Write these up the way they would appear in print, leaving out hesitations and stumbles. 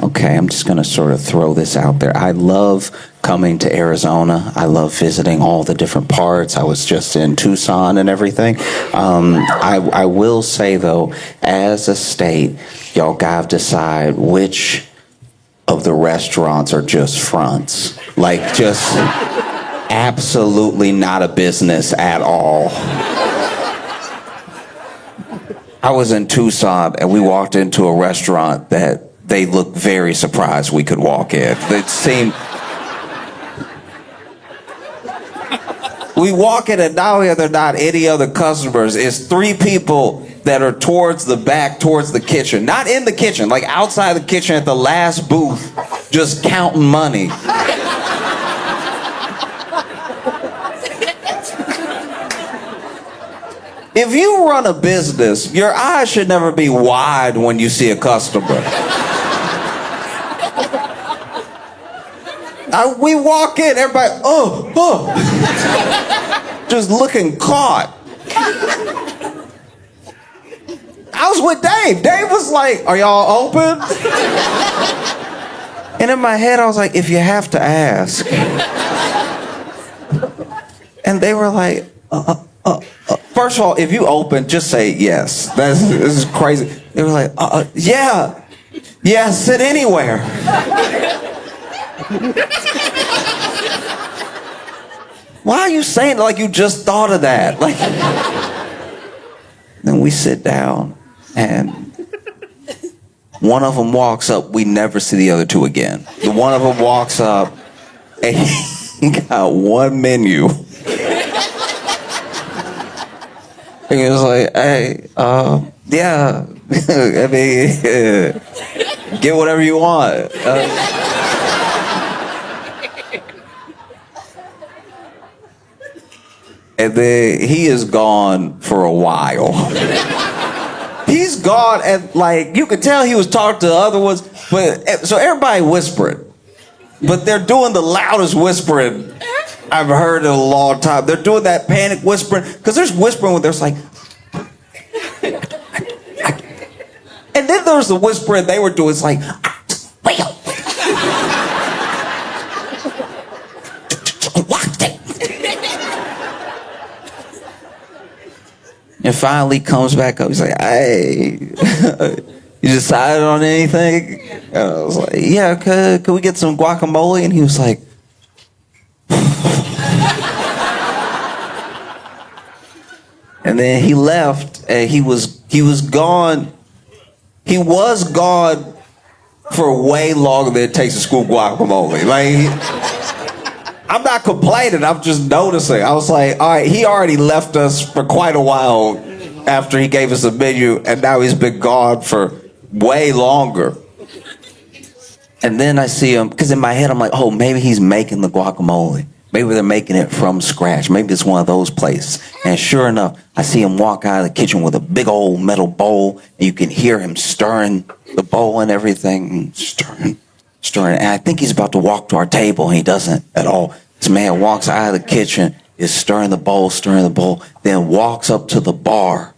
okay, I'm just going to sort of throw this out there. I love coming to Arizona. I love visiting all the different parts. I was just in Tucson and everything. I will say, though, as a state, y'all got to decide which of the restaurants are just fronts. Like, just absolutely not a business at all. I was in Tucson and we walked into a restaurant that they looked very surprised we could walk in. It seemed... We walk in and now there are not any other customers. It's 3 people that are towards the back, towards the kitchen. Not in the kitchen, like outside the kitchen at the last booth, just counting money. If you run a business, your eyes should never be wide when you see a customer. We walk in, everybody, just looking caught. I was with Dave. Dave was like, are y'all open? And in my head, I was like, if you have to ask. And they were like, first of all, if you open, just say yes. This is crazy. They were like, yeah, sit anywhere. Why are you saying it like you just thought of that? Like, then we sit down, and one of them walks up. We never see the other 2 again. The one of them walks up, and he got one menu. And he was like, hey, yeah, I mean, get whatever you want. And then he is gone for a while. He's gone, and like, you could tell he was talking to the other ones, but so everybody whispering. But they're doing the loudest whispering I've heard in a long time. They're doing that panic whispering, because there's whispering when there's like, and then there's the whispering they were doing. It's like, wait up. And finally comes back up. He's like, hey, you decided on anything? And I was like, yeah, could we get some guacamole? And he was like, and then he left, and he was gone. He was gone for way longer than it takes to scoop guacamole. Like, I'm not complaining, I'm just noticing. I was like, all right, he already left us for quite a while after he gave us a menu, and now he's been gone for way longer. And then I see him, because in my head I'm like, oh, maybe he's making the guacamole. Maybe they're making it from scratch. Maybe it's one of those places. And sure enough, I see him walk out of the kitchen with a big old metal bowl, and you can hear him stirring the bowl and everything, stirring. And I think he's about to walk to our table, and he doesn't at all. This man walks out of the kitchen, is stirring the bowl, then walks up to the bar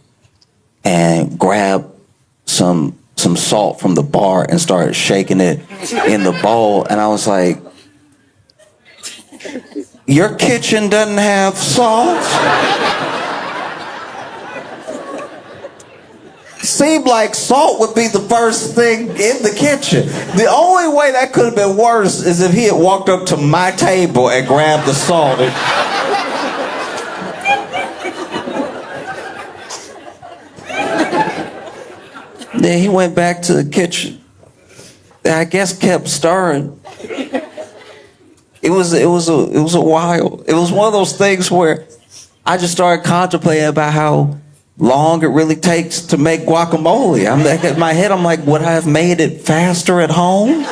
and grabbed some salt from the bar and started shaking it in the bowl. And I was like, your kitchen doesn't have salt? Seemed like salt would be the first thing in the kitchen. The only way that could have been worse is if he had walked up to my table and grabbed the salt. Then he went back to the kitchen. I guess kept stirring. It was a while. It was one of those things where I just started contemplating about how long it really takes to make guacamole. I'm like, in my head, I'm like, would I have made it faster at home?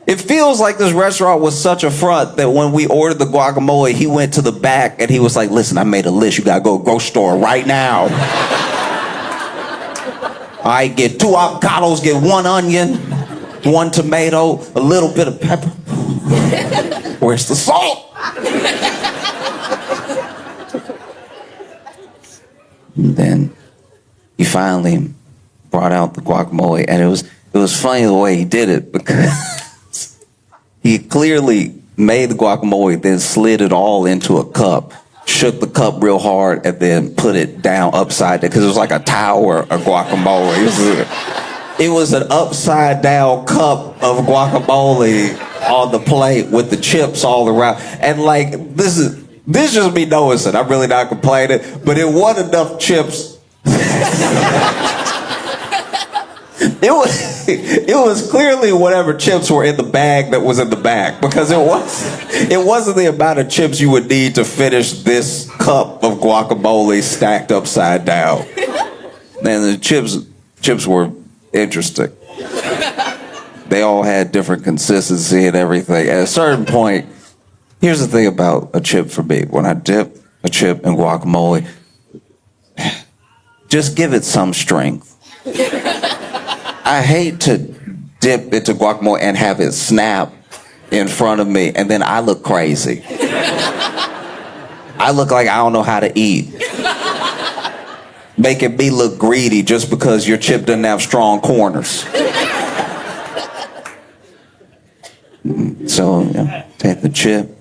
It feels like this restaurant was such a front that when we ordered the guacamole, he went to the back and he was like, listen, I made a list. You gotta go to the grocery store right now. All right, get 2 avocados, get 1 onion, 1 tomato, a little bit of pepper. Where's the salt? And then he finally brought out the guacamole, and it was funny the way he did it because he clearly made the guacamole, then slid it all into a cup, shook the cup real hard, and then put it down upside down because it was like a tower of guacamole. It was an upside down cup of guacamole on the plate with the chips all around. And like, this just me noticing. I'm really not complaining, but it wasn't enough chips. It was clearly whatever chips were in the bag that was in the bag, because it wasn't the amount of chips you would need to finish this cup of guacamole stacked upside down. And the chips were interesting. They all had different consistency and everything. At a certain point, here's the thing about a chip for me. When I dip a chip in guacamole, just give it some strength. I hate to dip into guacamole and have it snap in front of me, and then I look crazy. I look like I don't know how to eat. Making me look greedy just because your chip doesn't have strong corners. So, take the chip,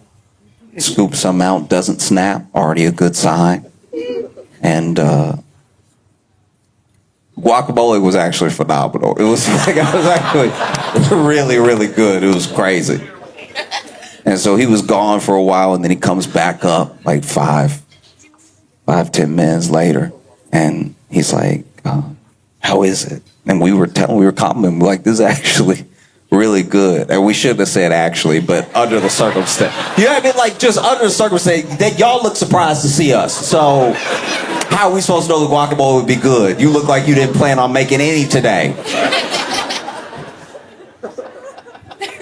scoop some out, doesn't snap, already a good sign. And guacamole was actually phenomenal. It was actually really, really good. It was crazy. And so he was gone for a while, and then he comes back up like 10 minutes later, and he's like, how is it? And we were complimenting, like, this is actually really good. And we shouldn't have said actually, but under the circumstance. You know what I mean? Like, just under the circumstance, that y'all look surprised to see us. So how are we supposed to know the guacamole would be good? You look like you didn't plan on making any today.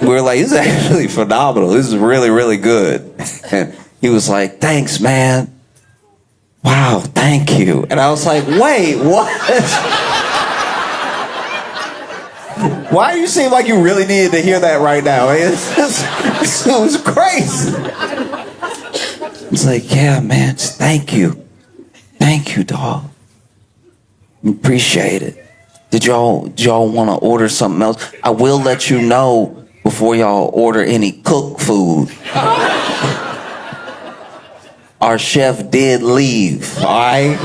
We were like, this is actually phenomenal. This is really, really good. And he was like, thanks, man. Wow, thank you. And I was like, wait, what? Why do you seem like you really needed to hear that right now? It was crazy. It's like, yeah, man, just thank you. Thank you, dog. Appreciate it. Did y'all want to order something else? I will let you know before y'all order any cooked food. Our chef did leave, all right?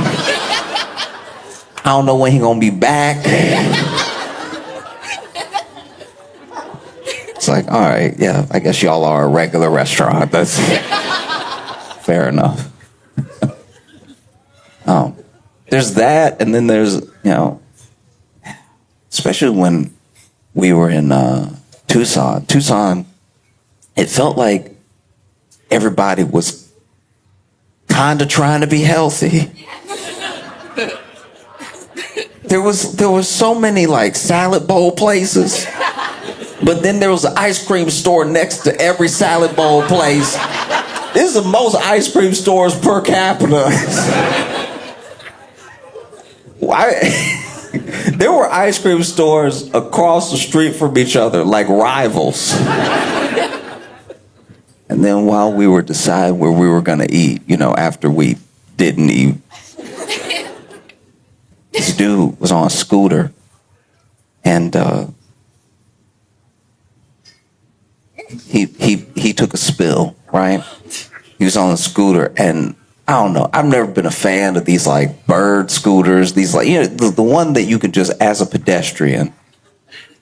I don't know when he's gonna be back. It's like, all right, yeah, I guess y'all are a regular restaurant. That's fair enough. There's that, and then there's, especially when we were in Tucson, it felt like everybody was kind of trying to be healthy. There was so many like salad bowl places, but then there was an ice cream store next to every salad bowl place. This is the most ice cream stores per capita. There were ice cream stores across the street from each other, like rivals. And then while we were deciding where we were going to eat, after we didn't eat, this dude was on a scooter, and he took a spill, right? He was on a scooter, and I don't know, I've never been a fan of these like bird scooters, these like, the one that you can just, as a pedestrian,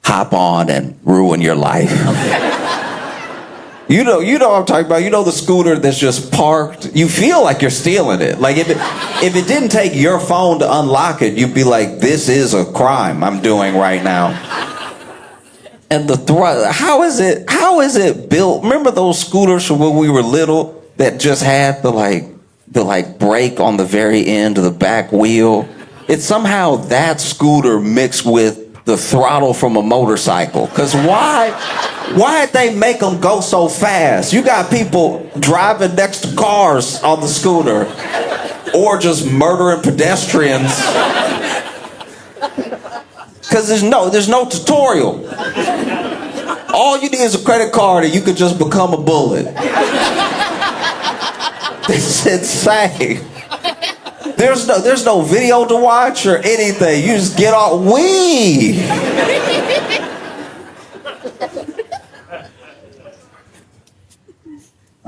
hop on and ruin your life. You know what I'm talking about. The scooter that's just parked. You feel like you're stealing it. Like if it didn't take your phone to unlock it, you'd be like, this is a crime I'm doing right now. And the how is it built? Remember those scooters from when we were little that just had the brake on the very end of the back wheel? It's somehow that scooter mixed with the throttle from a motorcycle. Because why'd they make them go so fast? You got people driving next to cars on the scooter, or just murdering pedestrians. Because there's no tutorial. All you need is a credit card and you could just become a bullet. It's insane. There's no video to watch or anything. You just get off.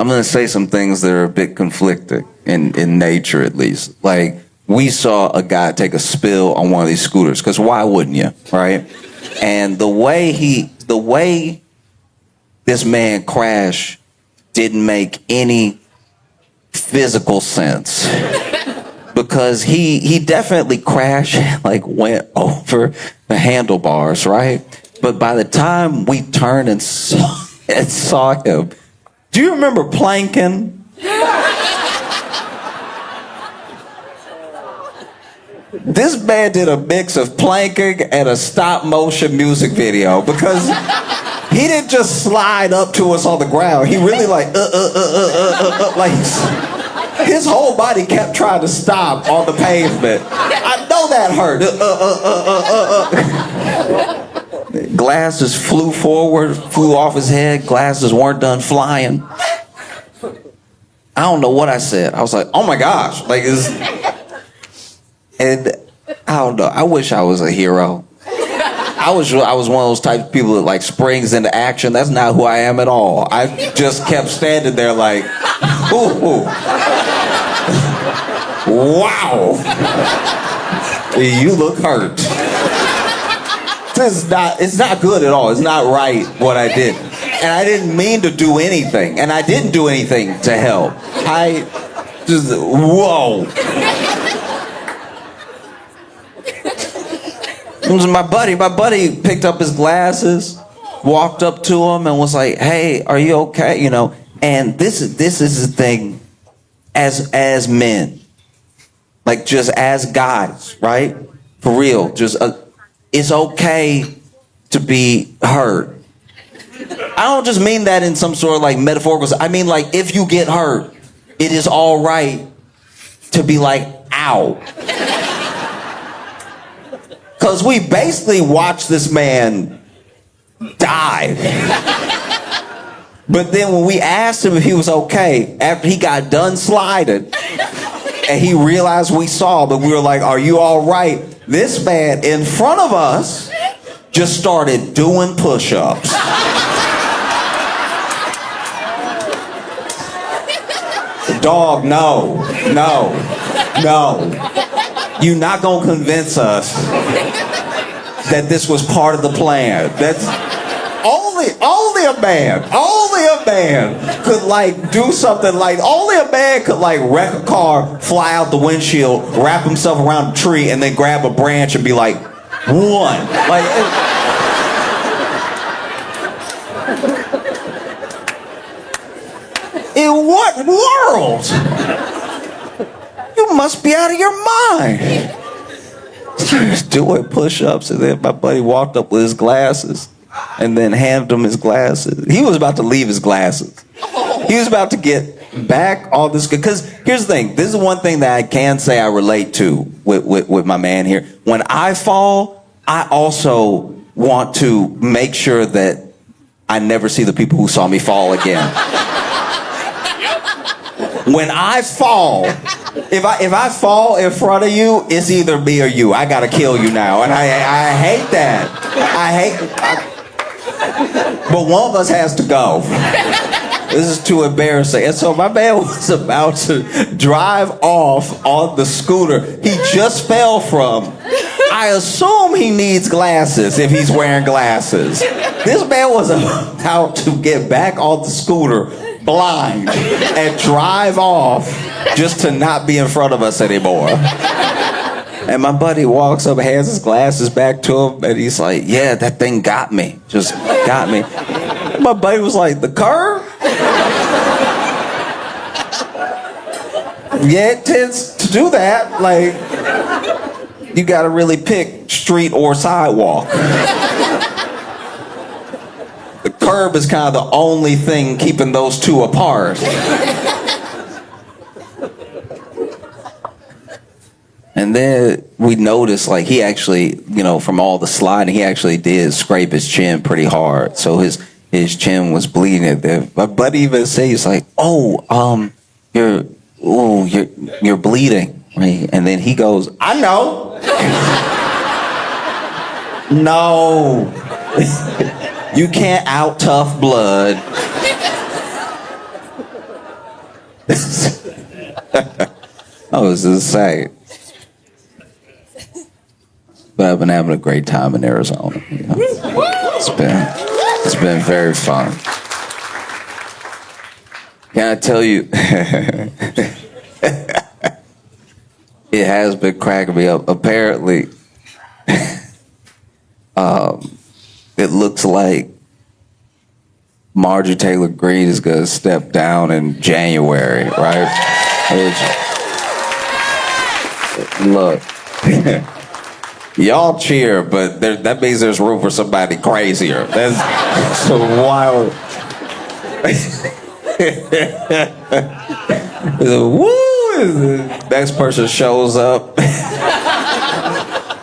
I'm gonna say some things that are a bit conflicting in nature, at least. Like, we saw a guy take a spill on one of these scooters, because why wouldn't you, right? And the way this man crashed didn't make any physical sense. Because he definitely crashed and like went over the handlebars, right? But by the time we turned and saw him, do you remember planking? This man did a mix of planking and a stop motion music video, because he didn't just slide up to us on the ground. He really like like his whole body kept trying to stop on the pavement. I know that hurt. Glasses flew forward, flew off his head. Glasses weren't done flying. I don't know what I said. I was like, oh my gosh. Like, and I don't know. I wish I was a hero. I was one of those type of people that like springs into action. That's not who I am at all. I just kept standing there like, ooh. Wow. You look hurt. It's not good at all. It's not right what I did. And I didn't mean to do anything. And I didn't do anything to help. I just, whoa. It was my buddy picked up his glasses, walked up to him and was like, hey, are you okay? You know, and this is the thing as men. Like, just as guys, right? For real, just it's okay to be hurt. I don't just mean that in some sort of like metaphorical sense. I mean, like, if you get hurt, it is all right to be like, ow. Because we basically watched this man die. But then when we asked him if he was okay, after he got done sliding, and he realized we saw, but we were like, are you all right? This man in front of us just started doing push-ups. Dog, no. You're not gonna convince us that this was part of the plan. That's only a man could like do something like, only a man could like wreck a car, fly out the windshield, wrap himself around a tree, and then grab a branch and be like, one. Like, in what world? You must be out of your mind. Doing push-ups, and then my buddy walked up with his glasses and then handed him his glasses. He was about to leave his glasses. He was about to get back all this, because here's the thing. This is one thing that I can say I relate to with my man here. When I fall, I also want to make sure that I never see the people who saw me fall again. When I fall, if I fall in front of you, it's either me or you. I gotta kill you now, and I hate that. But one of us has to go. This is too embarrassing. And so my man was about to drive off on the scooter he just fell from. I assume he needs glasses if he's wearing glasses. This man was about to get back on the scooter blind and drive off just to not be in front of us anymore. And my buddy walks up, hands his glasses back to him, and he's like, yeah, that thing got me. Just got me. My buddy was like, the curve? Yeah, it tends to do that. Like, you gotta really pick street or sidewalk. The curb is kind of the only thing keeping those two apart. And then we noticed, like, he actually, you know, from all the sliding, he actually did scrape his chin pretty hard. So his chin was bleeding. My buddy even said, he's like, you're bleeding, right? And then he goes, I know. No. You can't out tough blood. I was insane. But I've been having a great time in Arizona. You know? It's been very fun. Can I tell you? It has been cracking me up. Apparently, it looks like Marjorie Taylor Greene is going to step down in January, right? Look, y'all cheer, but that means there's room for somebody crazier. That's so wild. Woo! The next person shows up.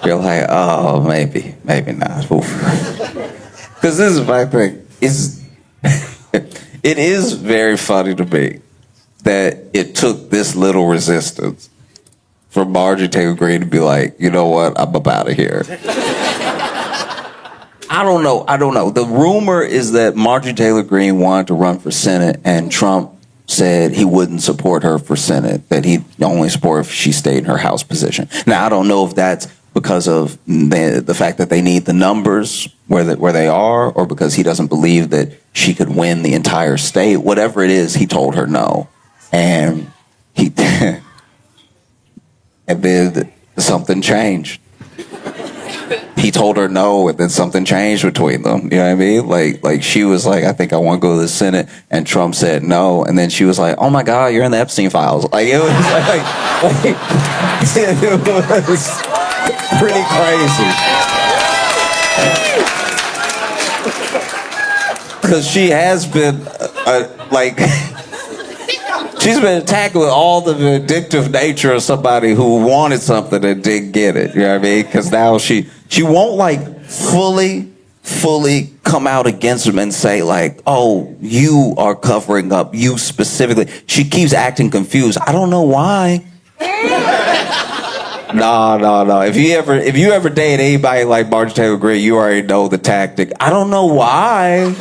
You're like, oh, maybe not. Because this is my thing. It is very funny to me that it took this little resistance for Marjorie Taylor Greene to be like, you know what, I'm up out of here. I don't know. The rumor is that Marjorie Taylor Greene wanted to run for Senate, and Trump said he wouldn't support her for Senate, that he'd only support if she stayed in her House position. Now, I don't know if that's because of the fact that they need the numbers where they are, or because he doesn't believe that she could win the entire state. Whatever it is, he told her no. And and then something changed. He told her no, and then something changed between them. You know what I mean? Like she was like, I think I want to go to the Senate, and Trump said no, and then she was like, oh my God, you're in the Epstein files. Like it was it was pretty crazy. Because she has been she's been attacked with all the vindictive nature of somebody who wanted something and didn't get it. You know what I mean? Because now she won't like fully come out against him and say like, oh, you are covering up, you specifically. She keeps acting confused. I don't know why. No. If you ever date anybody like Marjorie Taylor Greene, you already know the tactic. I don't know why.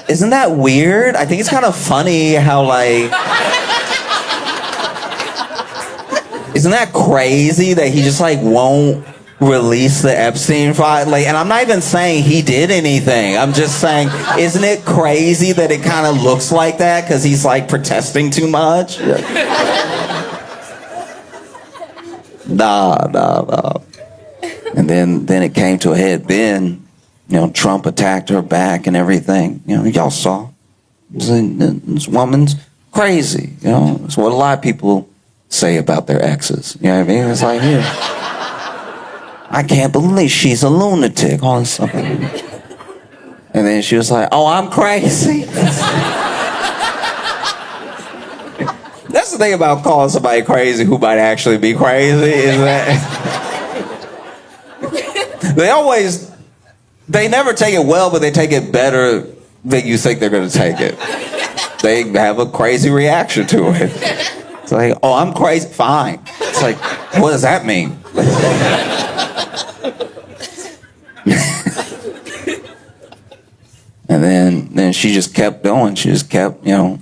Isn't that weird? I think it's kind of funny how like... Isn't that crazy that he just like won't release the Epstein file? Like, and I'm not even saying he did anything. I'm just saying, isn't it crazy that it kind of looks like that because he's like protesting too much? Nah. And then it came to a head. Then, you know, Trump attacked her back and everything. You know, y'all saw. This woman's crazy. You know, it's what a lot of people say about their exes. You know what I mean? It's like, yeah, I can't believe she's a lunatic. All this stuff. And then she was like, oh, I'm crazy. That's the thing about calling somebody crazy who might actually be crazy, is that they never take it well, but they take it better than you think they're going to take it. They have a crazy reaction to it. It's like, oh, I'm crazy. Fine. It's like, what does that mean? And then she just kept going. She just kept, you know,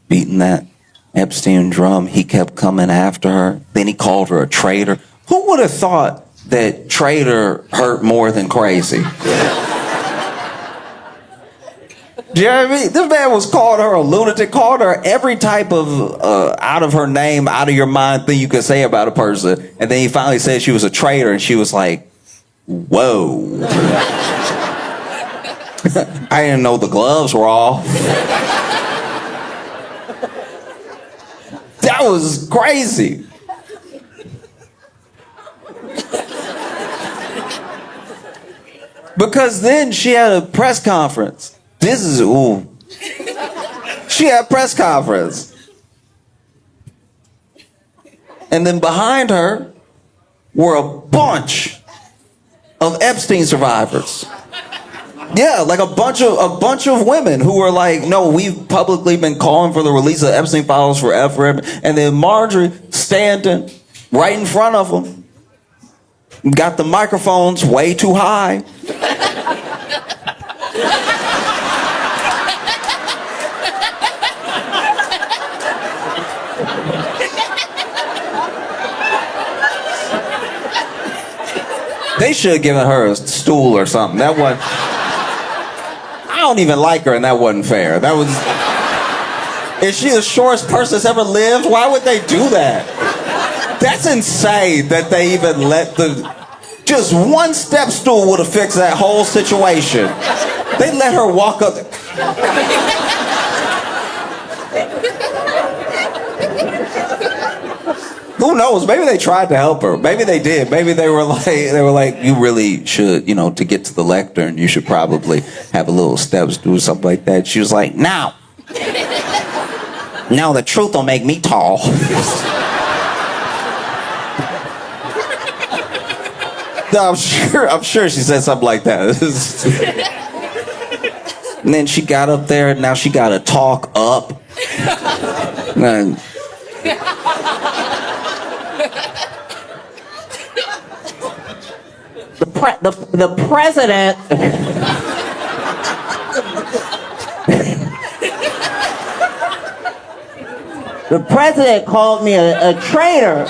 beating that Epstein drum. He kept coming after her. Then he called her a traitor. Who would have thought that traitor hurt more than crazy? Do you know what I mean? This man was called her a lunatic, called her every type of out of her name, out of your mind thing you could say about a person. And then he finally said she was a traitor, and she was like, whoa. I didn't know the gloves were off. That was crazy. Because then she had a press conference. She had a press conference. And then behind her were a bunch of Epstein survivors. Yeah, like a bunch of women who were like, no, we've publicly been calling for the release of Epstein files forever. And then Marjorie standing right in front of them, got the microphones way too high. They should have given her a stool or something. That wasn't... I don't even like her, and that wasn't fair. That was... Is she the shortest person that's ever lived? Why would they do that? That's insane that they even let the... Just one step stool would have fixed that whole situation. They let her walk up... Who knows? Maybe they tried to help her. Maybe they did. Maybe they were like, you really should, to get to the lectern, you should probably have a little steps, do something like that. She was like, now, the truth will make me tall. No, I'm sure she said something like that. And then she got up there, and now she got to talk up. And the president. The president called me a traitor.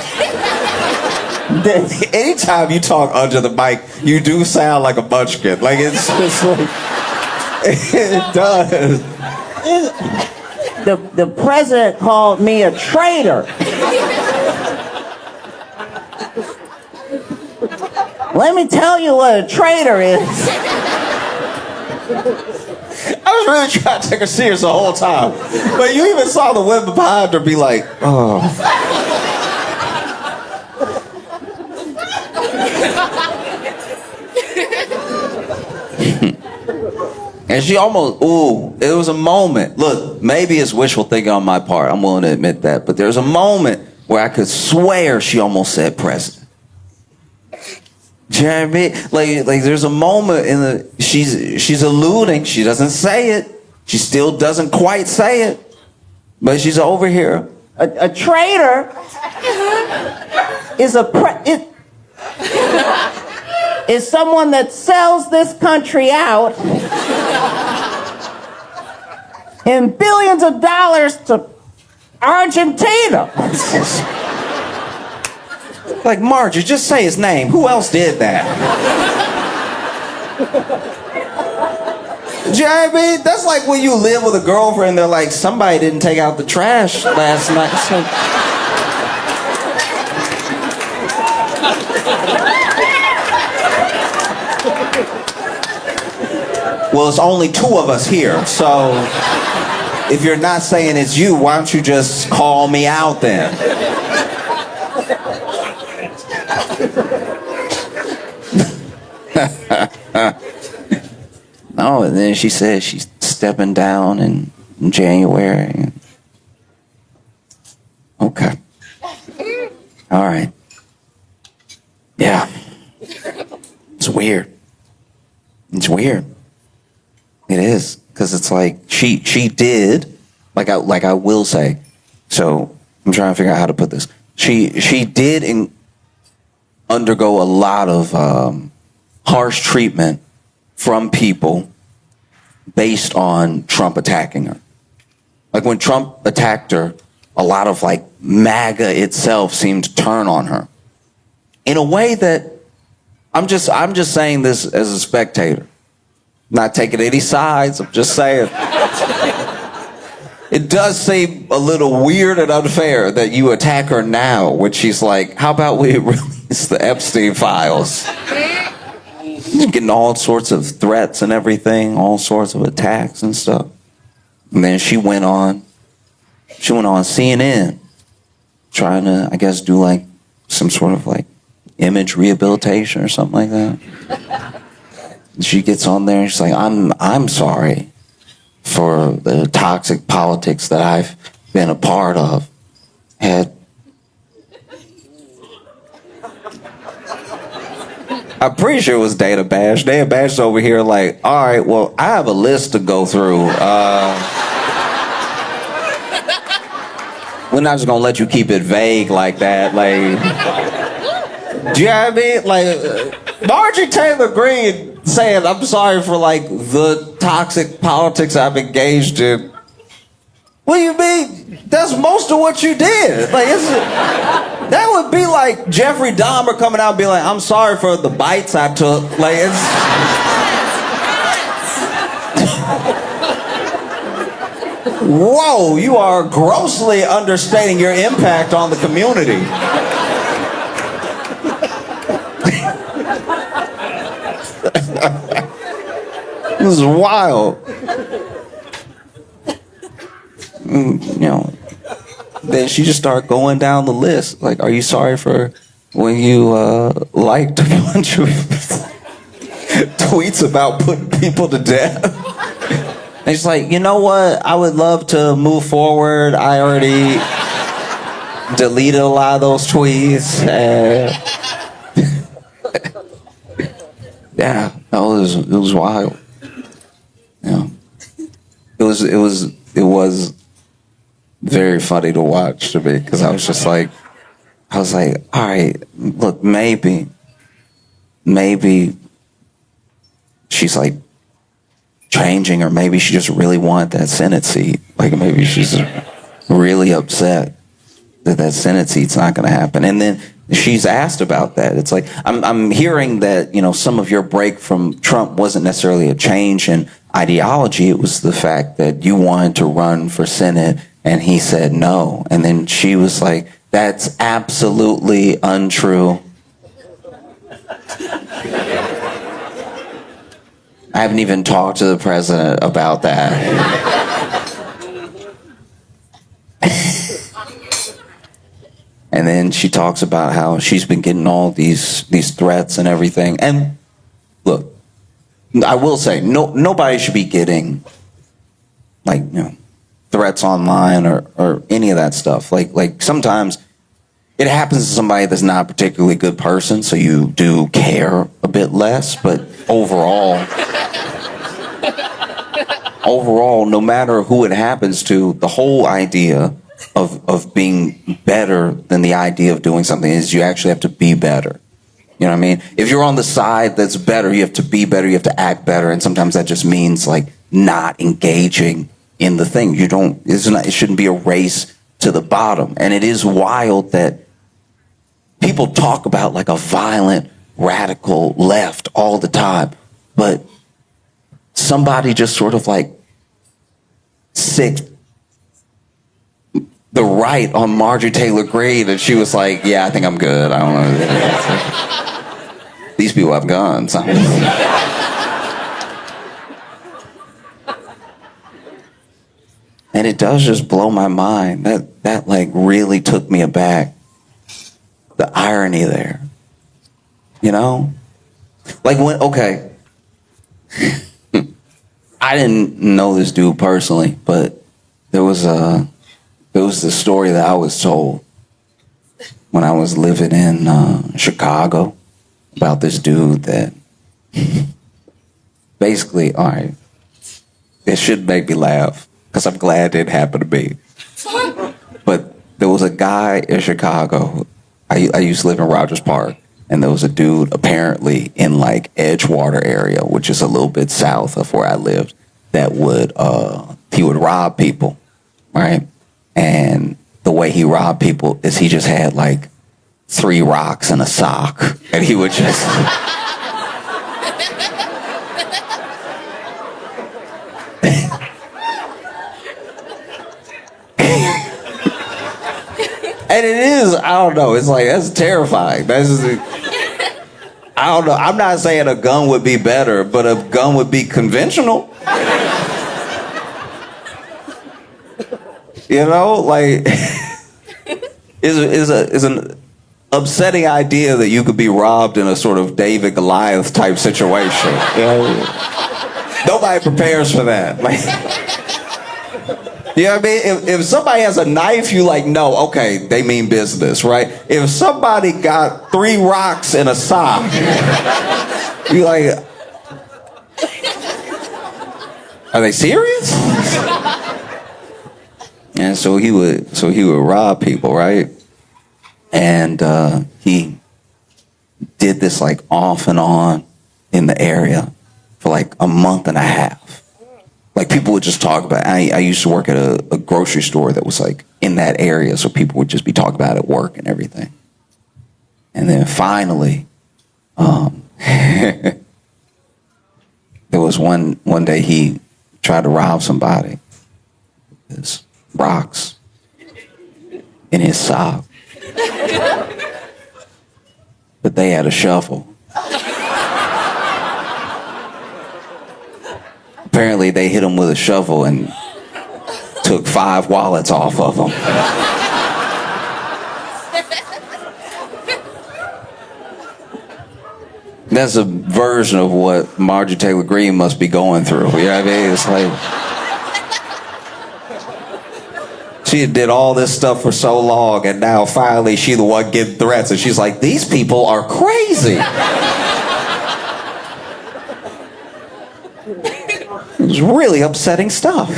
Anytime you talk under the mic, you do sound like a munchkin. Like it's just like it does. The president called me a traitor. Let me tell you what a traitor is. I was really trying to take her serious the whole time. But you even saw the women behind her be like, oh. And she almost, it was a moment. Look, maybe it's wishful thinking on my part. I'm willing to admit that. But there's a moment where I could swear she almost said president. Do you know what I mean? Like there's a moment in she's alluding. She doesn't say it. She still doesn't quite say it. But she's over here. A traitor is someone that sells this country out in billions of dollars to Argentina. Like, Margie, just say his name. Who else did that? Do you know what I mean? That's like when you live with a girlfriend, they're like, somebody didn't take out the trash last night. So... Well, it's only two of us here, so if you're not saying it's you, why don't you just call me out then? No, and then she said she's stepping down in January. Okay. All right. Yeah. It's weird. It's weird. It is, because it's like she did, like I will say. So I'm trying to figure out how to put this. She did undergo a lot of harsh treatment from people based on Trump attacking her. Like when Trump attacked her, a lot of like MAGA itself seemed to turn on her in a way that I'm just saying this as a spectator, not taking any sides. I'm just saying it does seem a little weird and unfair that you attack her now when she's like, how about we release the Epstein files? Getting all sorts of threats and everything, all sorts of attacks and stuff. And then she went on CNN trying to, I guess, do like some sort of like image rehabilitation or something like that. She gets on there and she's like, I'm sorry for the toxic politics that I've been a part of. I'm pretty sure it was Dana Bash. Dana Bash is over here like, all right, well, I have a list to go through. We're not just gonna let you keep it vague like that. Like, do you know what I mean? Like, Marjorie Taylor Greene saying, I'm sorry for like the toxic politics I've engaged in. What do you mean? That's most of what you did. Like, that would be like Jeffrey Dahmer coming out and being like, I'm sorry for the bites I took. Like, it's... Whoa, you are grossly understating your impact on the community. This is wild. Then she just started going down the list. Like, are you sorry for when you liked a bunch of tweets about putting people to death? And she's like, you know what? I would love to move forward. I already deleted a lot of those tweets. Yeah, it was wild. Yeah, it was very funny to watch to me because I was like, all right, look, maybe she's like changing, or maybe she just really wanted that Senate seat. Like maybe she's really upset that Senate seat's not going to happen. And then she's asked about that. It's like, I'm hearing that, some of your break from Trump wasn't necessarily a change in ideology. It was the fact that you wanted to run for Senate and he said no. And then she was like, that's absolutely untrue. I haven't even talked to the president about that. And then she talks about how she's been getting all these threats and everything. And look, I will say, nobody should be getting threats online or any of that stuff. Like sometimes it happens to somebody that's not a particularly good person, so you do care a bit less. But overall, no matter who it happens to, the whole idea of being better than the idea of doing something is you actually have to be better. You know what I mean? If you're on the side that's better, you have to be better, you have to act better, and sometimes that just means like not engaging in the thing. It shouldn't be a race to the bottom. And it is wild that people talk about like a violent, radical left all the time, but somebody just sort of like sicked the right on Marjorie Taylor Greene, and she was like, yeah, I think I'm good. I don't know. These people have guns. And it does just blow my mind. That like really took me aback. The irony there. Like okay. I didn't know this dude personally, but there was the story that I was told when I was living in Chicago about this dude that basically, all right, it should make me laugh because I'm glad it happened to me. But there was a guy in Chicago. I used to live in Rogers Park, and there was a dude apparently in like Edgewater area, which is a little bit south of where I lived, that he would rob people, right? And the way he robbed people is he just had like 3 rocks and a sock, and he would just and it is, I don't know, it's like, that's terrifying. That's just, I don't know, I'm not saying a gun would be better, but a gun would be conventional. Like, is an upsetting idea that you could be robbed in a sort of David Goliath type situation. Nobody prepares for that. Like, you know what I mean? If somebody has a knife, you like, no, okay, they mean business, right? If somebody got 3 rocks and a sock, you like, are they serious? And so he would rob people, right? And he did this like off and on in the area for like a month and a half. like people would just talk about, I used to work at a grocery store that was like in that area, so people would just be talking about it at work and everything. And then finally, there was one day he tried to rob somebody. His rocks in his sock. But they had a shovel. Apparently they hit him with a shovel and took 5 wallets off of him. That's a version of what Marjorie Taylor Greene must be going through. You know what I mean? It's like she did all this stuff for so long, and now finally she's the one getting threats, and she's like, these people are crazy. It was really upsetting stuff.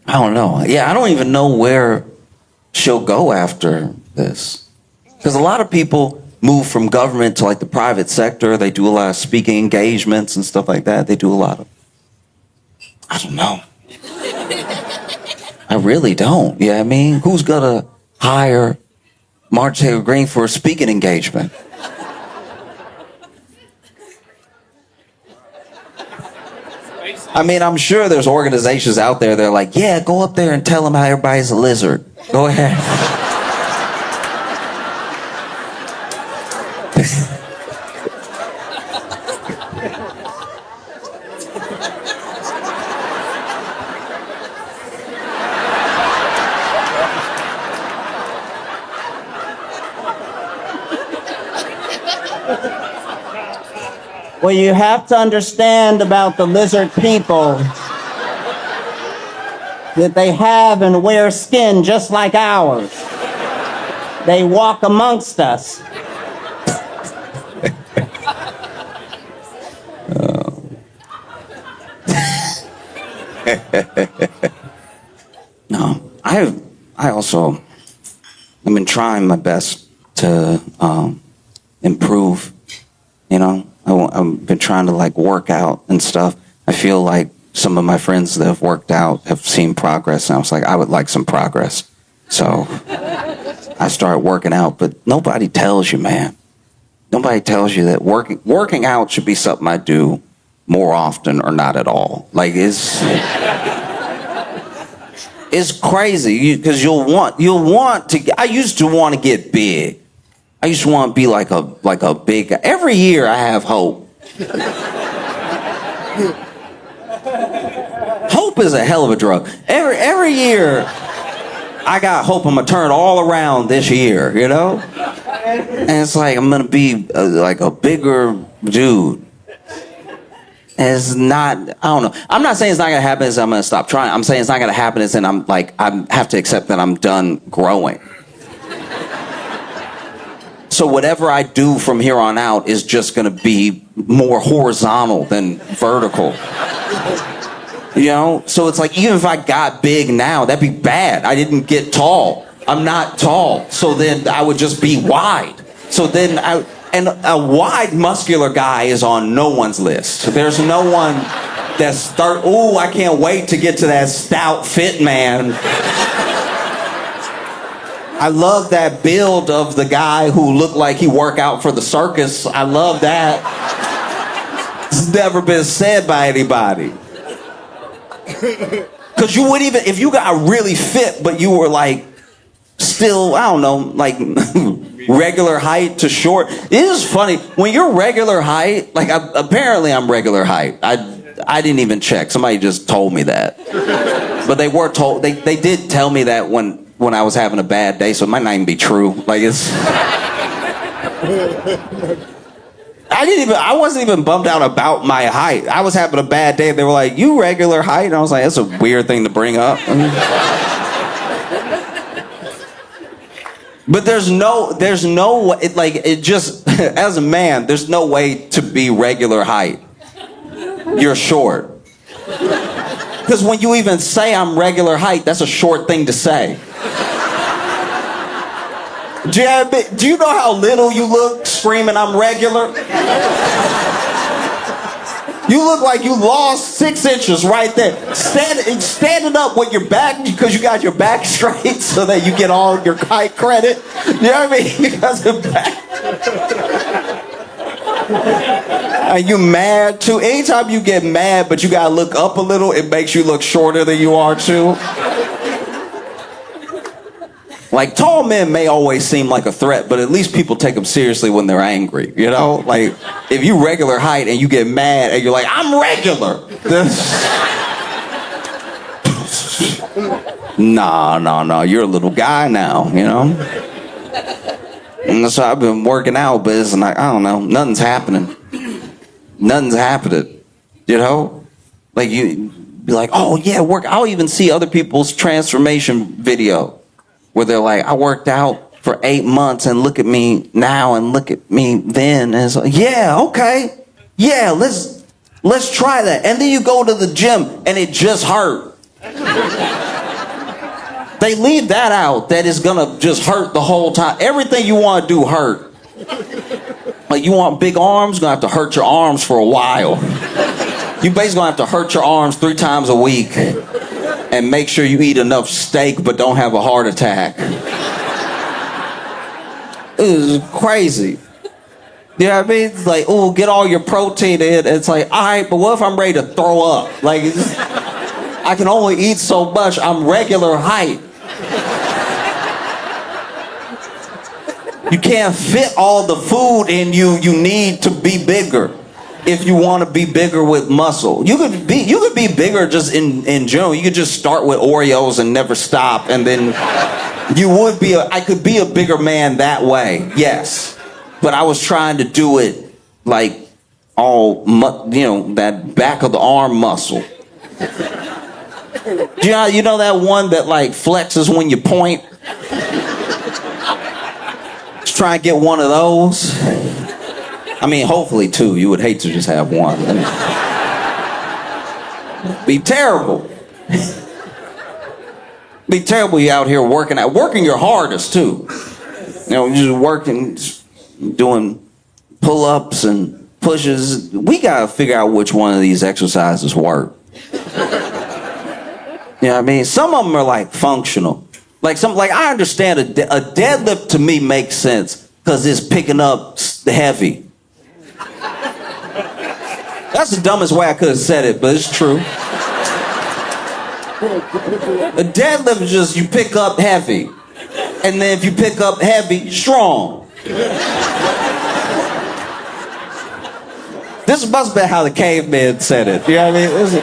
I don't know. Yeah, I don't even know where she'll go after this. Because a lot of people move from government to like the private sector. They do a lot of speaking engagements and stuff like that. They do a lot of, I don't know. I really don't. Yeah, I mean, who's gonna hire Marjorie Taylor Greene for a speaking engagement? I mean, I'm sure there's organizations out there that are like, yeah, go up there and tell them how everybody's a lizard. Go ahead. Well, you have to understand about the lizard people that they have and wear skin just like ours. They walk amongst us. No, I've been trying my best to improve, you know. I've been trying to like work out and stuff. I feel like some of my friends that have worked out have seen progress, and I was like, I would like some progress. So I started working out, but nobody tells you, man. Nobody tells you that working out should be something I do more often or not at all. Like it's crazy because you'll want to. I used to want to get big. I used to want to be like a big guy. Every year I have hope. Hope is a hell of a drug. Every year I got hope I'm gonna turn it all around this year, you know? And it's like I'm gonna be like a bigger dude. And it's not, I don't know. I'm not saying it's not gonna happen as I'm gonna stop trying. I'm saying it's not gonna happen as in I have to accept that I'm done growing. So whatever I do from here on out is just going to be more horizontal than vertical. You know? So it's like, even if I got big now, that'd be bad. I didn't get tall. I'm not tall. So then I would just be wide. So then and a wide muscular guy is on no one's list. There's no one that's I can't wait to get to that stout fit man. I love that build of the guy who looked like he worked out for the circus. I love that. It's never been said by anybody. Because you wouldn't even, if you got really fit, but you were like, still, I don't know, like regular height to short. It is funny, when you're regular height, like apparently I'm regular height. I didn't even check. Somebody just told me that. But they were told, they did tell me that when I was having a bad day, so it might not even be true. Like it's I wasn't even bummed out about my height. I was having a bad day. They were like, you regular height? And I was like, that's a weird thing to bring up. But there's no way, like it just, as a man, there's no way to be regular height. You're short. Because when you even say I'm regular height, that's a short thing to say. Do you know how little you look screaming I'm regular? You look like you lost 6 inches right there. Standing up with your back, because you got your back straight so that you get all your height credit. You know what I mean? Because of back. Are you mad too? Anytime you get mad, but you gotta look up a little, it makes you look shorter than you are too. Like, tall men may always seem like a threat, but at least people take them seriously when they're angry, you know? Like, if you regular height and you get mad and you're like, I'm regular. No, you're a little guy now, you know? And so I've been working out, but it's like, I don't know, nothing's happening. Nothing's happening, you know? Like, you be like, oh yeah, work. I'll even see other people's transformation video where they're like, I worked out for 8 months and look at me now and look at me then. And it's like, yeah, okay. Yeah, let's try that. And then you go to the gym and it just hurt. They leave that out, that is gonna just hurt the whole time. Everything you want to do hurt. Like, you want big arms, you're gonna have to hurt your arms for a while. You basically gonna have to hurt your arms 3 times a week. And make sure you eat enough steak but don't have a heart attack. It was crazy. You know what I mean? It's like, oh, get all your protein in. It's like, all right, but what if I'm ready to throw up? Like, I can only eat so much. I'm regular height. You can't fit all the food in you. You need to be bigger. If you want to be bigger with muscle, you could be bigger just in general. You could just start with Oreos and never stop, and then I could be a bigger man that way. Yes, but I was trying to do it like that back of the arm muscle. You know that one that like flexes when you point. Just try and get one of those. I mean, hopefully 2. You would hate to just have 1. Be terrible. Be terrible. You out here working your hardest too. You know, just working, doing pull-ups and pushes. We gotta figure out which one of these exercises work. You know what I mean? Some of them are like functional. Like I understand a deadlift to me makes sense because it's picking up the heavy. That's the dumbest way I could have said it, but it's true. A deadlift is just you pick up heavy. And then if you pick up heavy, strong. This must have been how the cavemen said it. You know what I mean?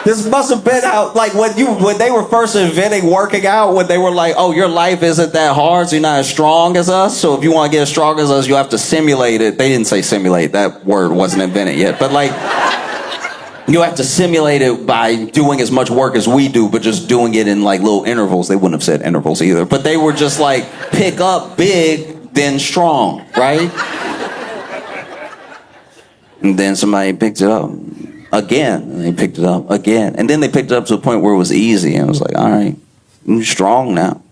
This must have been how, like, when they were first inventing working out, when they were like, oh, your life isn't that hard, so you're not as strong as us, so if you want to get as strong as us, you have to simulate it. They didn't say simulate, that word wasn't invented yet, but like, you have to simulate it by doing as much work as we do, but just doing it in like little intervals. They wouldn't have said intervals either, but they were just like, pick up big, then strong, right? And then somebody picked it up. Again, and they picked it up again. And then they picked it up to the point where it was easy. And I was like, all right, I'm strong now.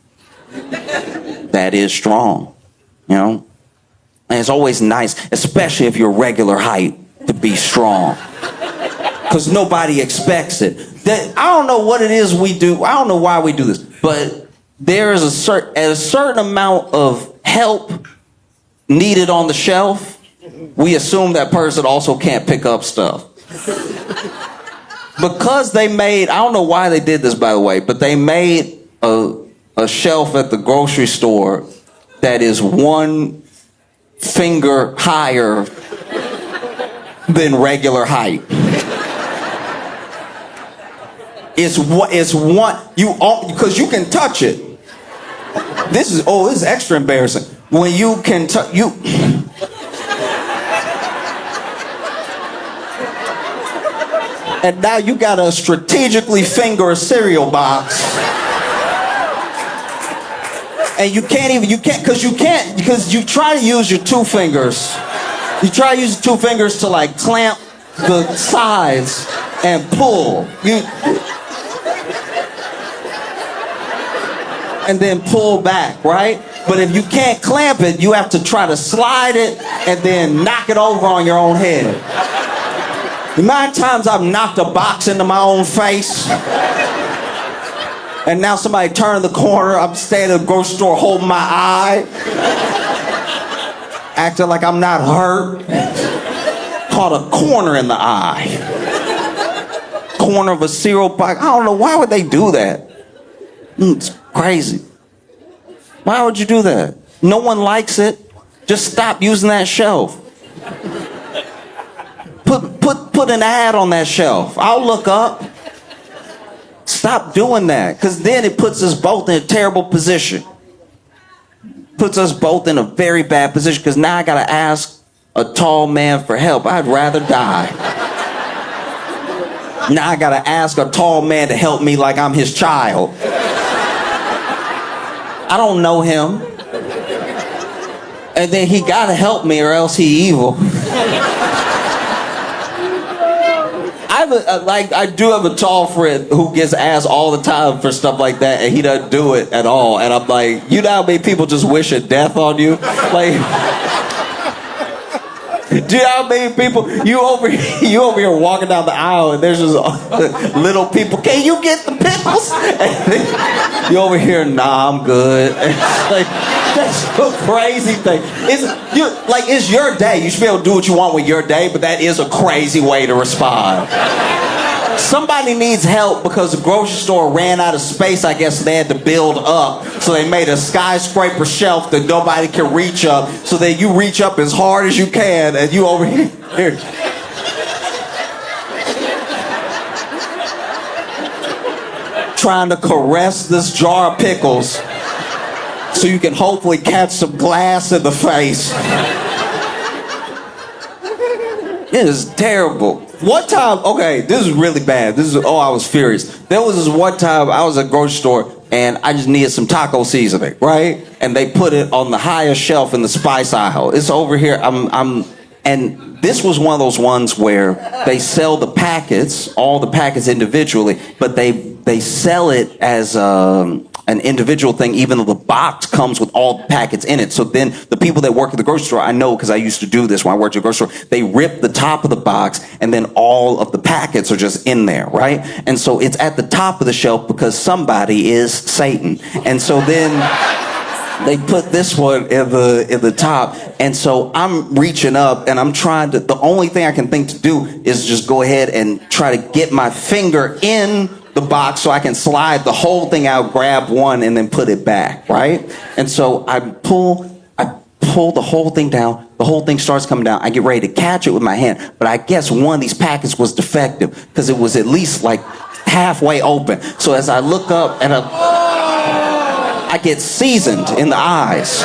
That is strong, you know? And it's always nice, especially if you're regular height, to be strong. Because nobody expects it. I don't know what it is we do. I don't know why we do this. But there is a certain amount of help needed on the shelf. We assume that person also can't pick up stuff. Because they made, I don't know why they did this, by the way, but they made a shelf at the grocery store that is 1 finger higher than regular height. It's one, because you can touch it. This is extra embarrassing. When you can touch, and now you gotta strategically finger a cereal box. And because you try to use your 2 fingers. You try to use 2 fingers to like clamp the sides and pull. And then pull back, right? But if you can't clamp it, you have to try to slide it and then knock it over on your own head. The amount of times I've knocked a box into my own face, and now somebody turned the corner, I'm standing at the grocery store holding my eye, acting like I'm not hurt. Caught a corner in the eye. Corner of a cereal box. I don't know, why would they do that? It's crazy. Why would you do that? No one likes it. Just stop using that shelf. Put an ad on that shelf. I'll look up. Stop doing that, because then it puts us both in a terrible position. Puts us both in a very bad position, because now I gotta ask a tall man for help. I'd rather die. Now I gotta ask a tall man to help me like I'm his child. I don't know him. And then he gotta help me or else he evil. I do have a tall friend who gets asked all the time for stuff like that, and he doesn't do it at all. And I'm like, you know how many people just wish a death on you? Like, do you know how many people you over here walking down the aisle, and there's just little people. Can you get the pickles? And you over here, nah, I'm good. Like, that's a crazy thing. It's your day. You should be able to do what you want with your day, but that is a crazy way to respond. Somebody needs help because the grocery store ran out of space, I guess they had to build up. So they made a skyscraper shelf that nobody can reach up, so that you reach up as hard as you can, and you over here. Trying to caress this jar of pickles so you can hopefully catch some glass in the face. It is terrible. One time, okay, this is really bad. I was furious. There was this one time I was at a grocery store and I just needed some taco seasoning, right? And they put it on the highest shelf in the spice aisle. It's over here. And this was one of those ones where they sell the packets, all the packets individually, but they sell it as an individual thing, even though the box comes with all the packets in it. So then the people that work at the grocery store, I know because I used to do this when I worked at the grocery store, they rip the top of the box and then all of the packets are just in there, right? And so it's at the top of the shelf because somebody is Satan. And so then they put this one in the top. And so I'm reaching up and I'm trying to, the only thing I can think to do is just go ahead and try to get my finger in the box so I can slide the whole thing out, grab one, and then put it back, right? And so I pull the whole thing down. The whole thing starts coming down. I get ready to catch it with my hand, but I guess one of these packets was defective because it was at least like halfway open. So as I look up and I get seasoned in the eyes.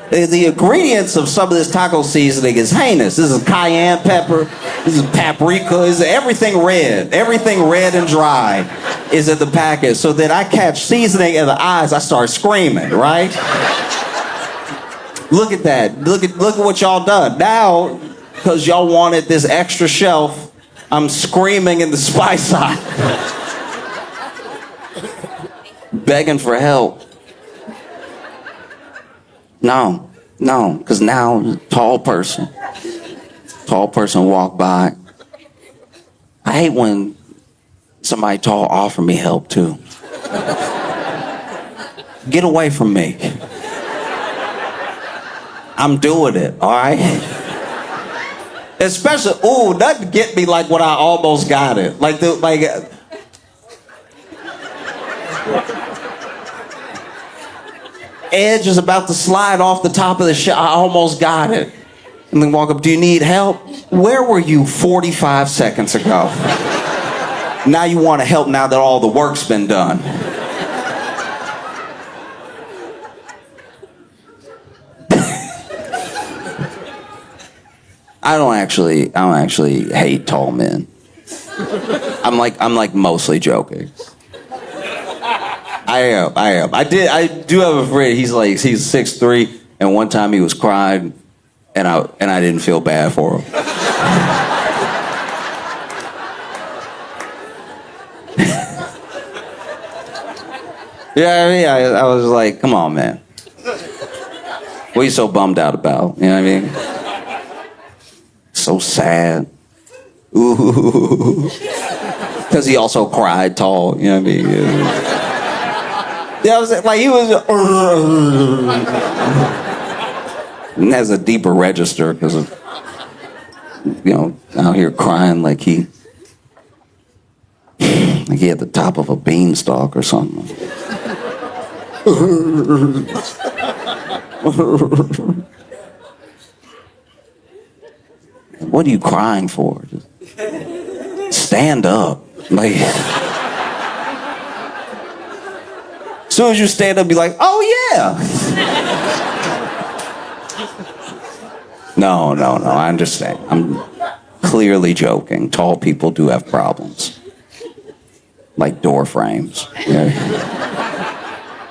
The ingredients of some of this taco seasoning is heinous. This is cayenne pepper. This is paprika. This is everything red. Everything red and dry is in the package. So that I catch seasoning in the eyes, I start screaming, right? Look at that. Look at what y'all done. Now, because y'all wanted this extra shelf, I'm screaming in the spice aisle. Begging for help. No, because now tall person walk by. I hate when somebody tall offer me help too. Get away from me. I'm doing it, all right? Especially, nothing get me like when I almost got it. Edge is about to slide off the top of the shelf. I almost got it. And then walk up, do you need help? Where were you 45 seconds ago? Now you want to help now that all the work's been done. I don't actually hate tall men. I'm like mostly joking. I am. I do have a friend. He's 6'3", and one time he was crying, and I didn't feel bad for him. Yeah, I was like, come on, man. What are you so bummed out about? You know what I mean? So sad. Ooh. Because he also cried tall, you know what I mean? Yeah, I was like, he was. And has a deeper register because of, out here crying like he at the top of a beanstalk or something. What are you crying for? Just stand up. Like, as soon as you stand up, be like, oh yeah. No, I understand. I'm clearly joking. Tall people do have problems. Like door frames. Yeah.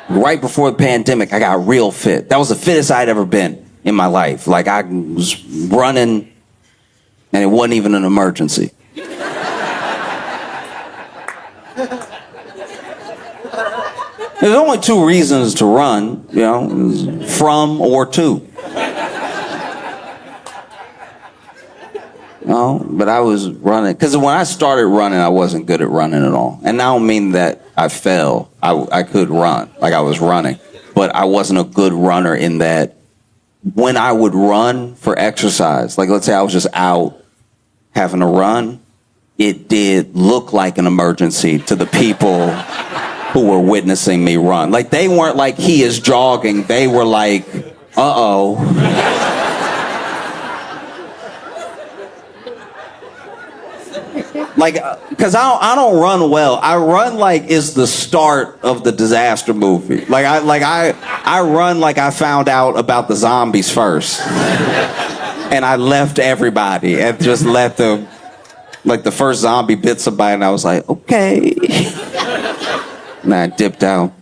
Right before the pandemic, I got real fit. That was the fittest I'd ever been in my life. Like, I was running, and it wasn't even an emergency. There's only two reasons to run, from or to. But I was running, because when I started running, I wasn't good at running at all. And I don't mean that I fell. I could run, like I was running. But I wasn't a good runner in that when I would run for exercise, like let's say I was just out having a run, it did look like an emergency to the people who were witnessing me run. Like, they weren't like, he is jogging. They were like, uh-oh. Like, because I don't run well. I run like it's the start of the disaster movie. I run like I found out about the zombies first. And I left everybody and just let them, like the first zombie bit somebody and I was like, okay. And I dipped out.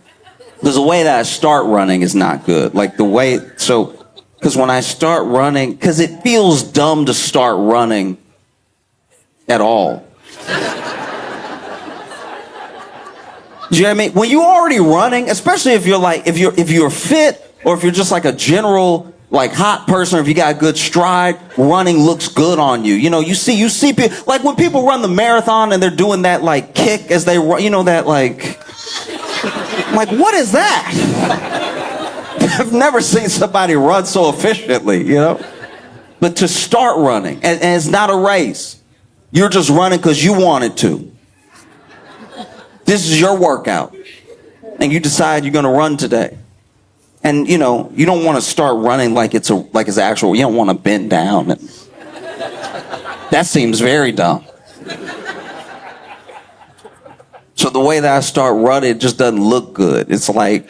Because the way that I start running is not good. Like because when I start running, because it feels dumb to start running at all. Do you know what I mean? When you're already running, especially if you're fit, or if you're just like a general like hot person, or if you got a good stride, running looks good on you. You see people, like when people run the marathon and they're doing that like kick as they run, that like what is that? I've never seen somebody run so efficiently, But to start running, and it's not a race. You're just running because you wanted to. This is your workout. And you decide you're going to run today. And, you don't want to start running like it's actual. You don't want to bend down. That seems very dumb. So the way that I start running, it just doesn't look good. It's like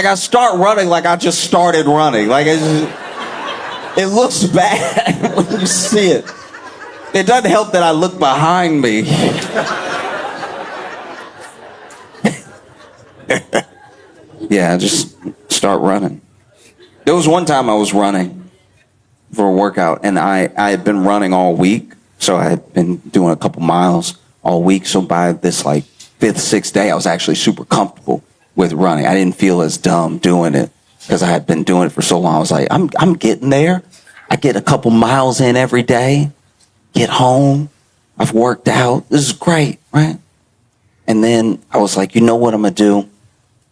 I start running like I just started running. Like it looks bad when you see it. It doesn't help that I look behind me. Yeah, just start running. There was one time I was running for a workout, and I had been running all week, so I had been doing a couple miles all week. So by this like 5th, 6th day, I was actually super comfortable with running. I didn't feel as dumb doing it because I had been doing it for so long. I was like, I'm getting there. I get a couple miles in every day, get home, I've worked out. This is great, right? And then I was like, you know what I'm going to do?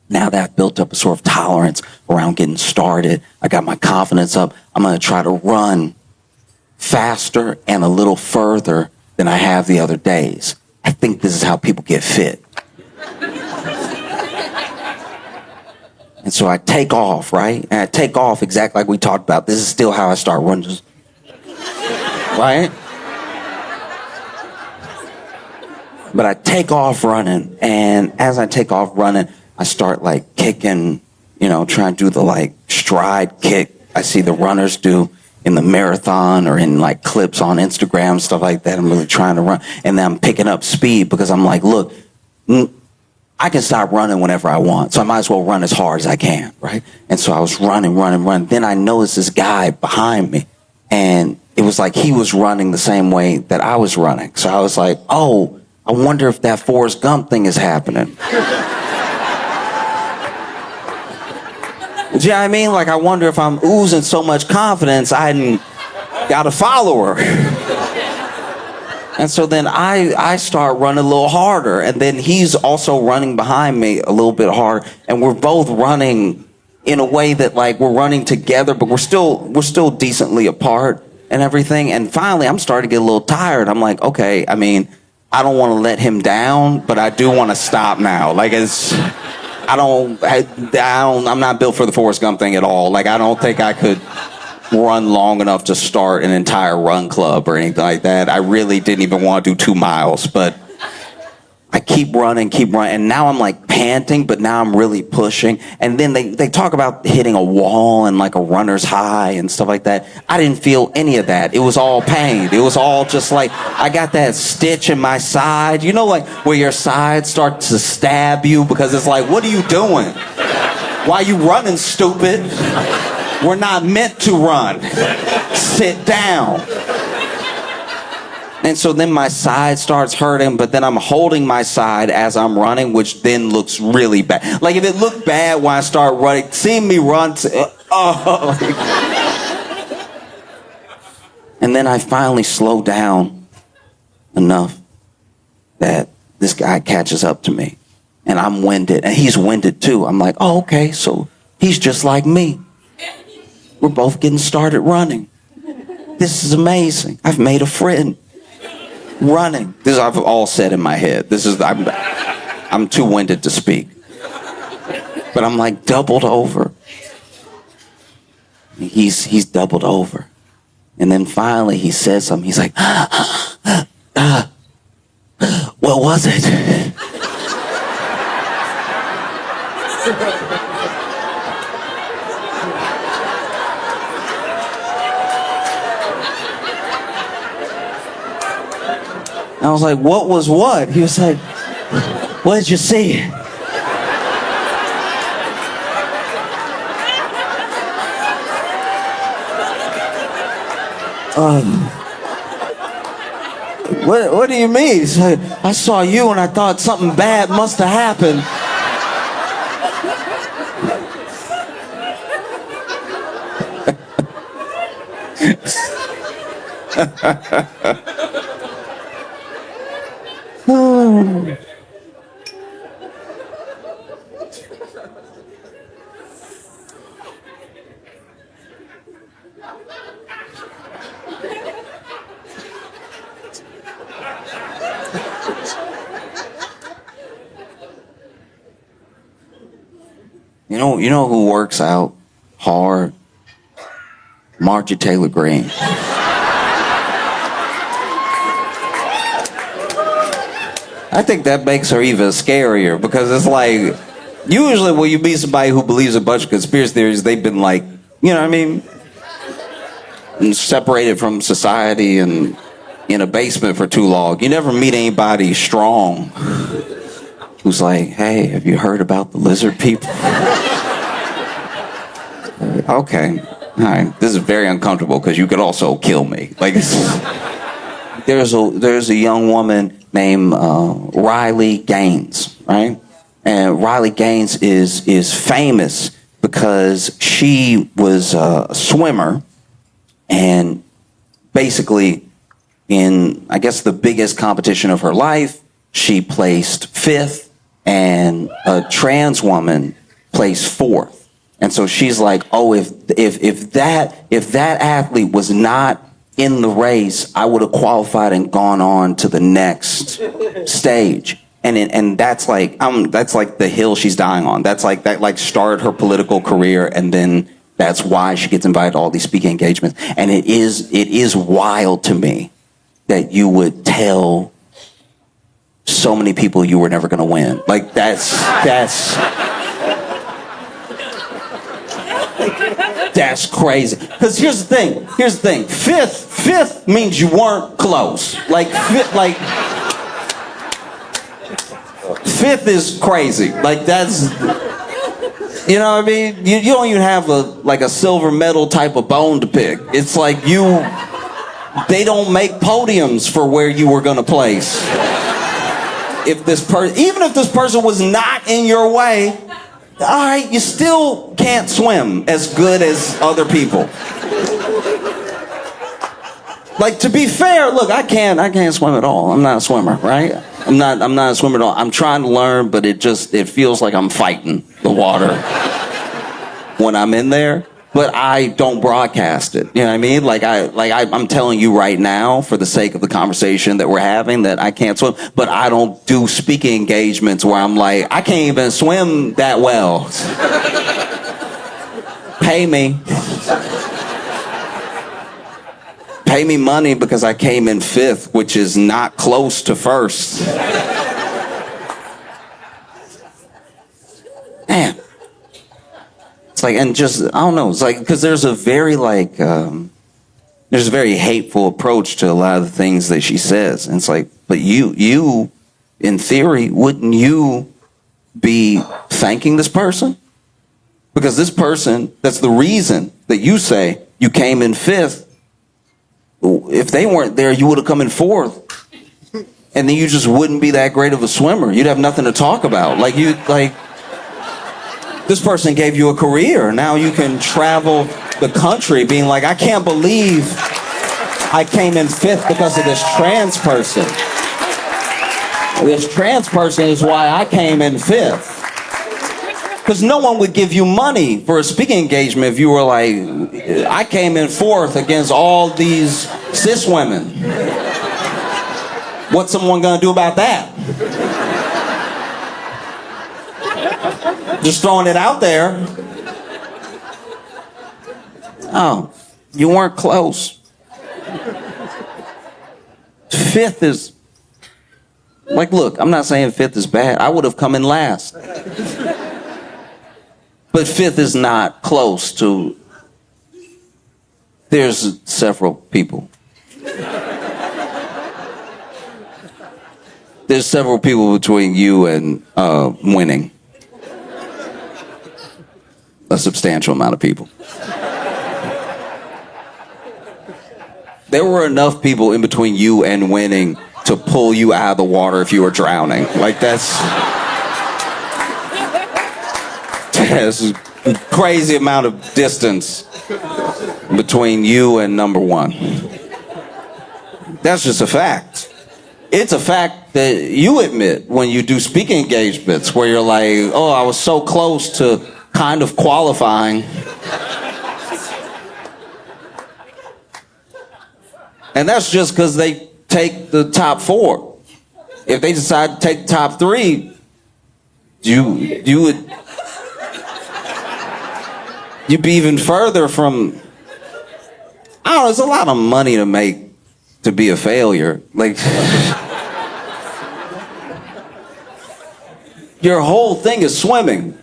Now that I've built up a sort of tolerance around getting started, I got my confidence up, I'm going to try to run faster and a little further than I have the other days. I think this is how people get fit. And so I take off, right? And I take off exactly like we talked about. This is still how I start running. Just, right? But I take off running, and as I take off running, I start like kicking, trying to do the like stride kick I see the runners do in the marathon or in like clips on Instagram, stuff like that. I'm really trying to run. And then I'm picking up speed because I'm like, look, I can stop running whenever I want, so I might as well run as hard as I can, right? And so I was running. Then I noticed this guy behind me, And it was like he was running the same way that I was running. So I was like, oh, I wonder if that Forrest Gump thing is happening. Do you know what I mean? Like, I wonder if I'm oozing so much confidence, I hadn't got a follower. And so then I start running a little harder, and then he's also running behind me a little bit harder, and we're both running in a way that, like, we're running together, but we're still decently apart and everything. And finally, I'm starting to get a little tired. I'm like, okay, I mean, I don't want to let him down, but I do want to stop now. Like, I'm not built for the Forrest Gump thing at all. Like, I don't think I could run long enough to start an entire run club or anything like that. I really didn't even want to do 2 miles, but I keep running, and now I'm like panting, but now I'm really pushing. And then they talk about hitting a wall and like a runner's high and stuff like that. I didn't feel any of that. It was all pain. It was all just like, I got that stitch in my side, you know, like where your side starts to stab you because it's like, what are you doing? Why are you running, stupid? We're not meant to run. Sit down. And so then my side starts hurting, but then I'm holding my side as I'm running, which then looks really bad. Like, if it looked bad when I start running, seeing me run, And then I finally slow down enough that this guy catches up to me. And I'm winded, and he's winded too. I'm like, oh, okay, so he's just like me. We're both getting started running. This is amazing. I've made a friend. Running. This I've all said in my head. I'm too winded to speak. But I'm like doubled over. He's doubled over. And then finally he says something. He's like, what was it? I was like, what was what? He was like, what did you see? What do you mean? He's like, I saw you and I thought something bad must have happened. You know who works out hard? Marjorie Taylor Greene. I think that makes her even scarier because it's like, usually when you meet somebody who believes a bunch of conspiracy theories, they've been like, you know what I mean? Separated from society and in a basement for too long. You never meet anybody strong who's like, hey, have you heard about the lizard people? Okay, all right. This is very uncomfortable because you could also kill me. Like, there's a young woman named Riley Gaines, right? And Riley Gaines is famous because she was a swimmer, and basically in, I guess, the biggest competition of her life, she placed 5th, and a trans woman placed 4th. And so she's like, oh, if that athlete was not in the race, I would have qualified and gone on to the next stage. And that's like the hill she's dying on. That's like that started her political career, and then that's why she gets invited to all these speaking engagements. And it is wild to me that you would tell so many people you were never going to win. Like, that's crazy. Because here's the thing. Fifth means you weren't close. Fifth is crazy. Like, that's You know what I mean? You don't even have a silver medal type of bone to pick. It's like they don't make podiums for where you were gonna place. Even if this person was not in your way, all right, you still can't swim as good as other people. Like, to be fair, look, I can't swim at all. I'm not a swimmer, right? I'm not a swimmer at all. I'm trying to learn, but it feels like I'm fighting the water when I'm in there. But I don't broadcast it. You know what I mean? I'm telling you right now, for the sake of the conversation that we're having, that I can't swim. But I don't do speaking engagements where I'm like, I can't even swim that well. Pay me. Pay me money because I came in 5th, which is not close to 1st. Man. It's like, and just, I don't know, it's like, because there's a very there's a very hateful approach to a lot of the things that she says. And it's like, but you, in theory, wouldn't you be thanking this person? Because this person, that's the reason that you say you came in 5th. If they weren't there, you would have come in 4th. And then you just wouldn't be that great of a swimmer. You'd have nothing to talk about. This person gave you a career. Now you can travel the country being like, I can't believe I came in 5th because of this trans person. This trans person is why I came in 5th. Because no one would give you money for a speaking engagement if you were like, I came in 4th against all these cis women. What's someone gonna do about that? Just throwing it out there. Oh, you weren't close. 5th is, like, look, I'm not saying 5th is bad. I would have come in last. But 5th is not close to, there's several people. There's several people between you and winning. A substantial amount of people. There were enough people in between you and winning to pull you out of the water if you were drowning. Like, that's a crazy amount of distance between you and number 1. That's just a fact. It's a fact that you admit when you do speaking engagements where you're like, oh, I was so close to kind of qualifying. And that's just because they take the top 4. If they decide to take the top 3, you'd be even further from, I don't know, it's a lot of money to make to be a failure. Like, your whole thing is swimming.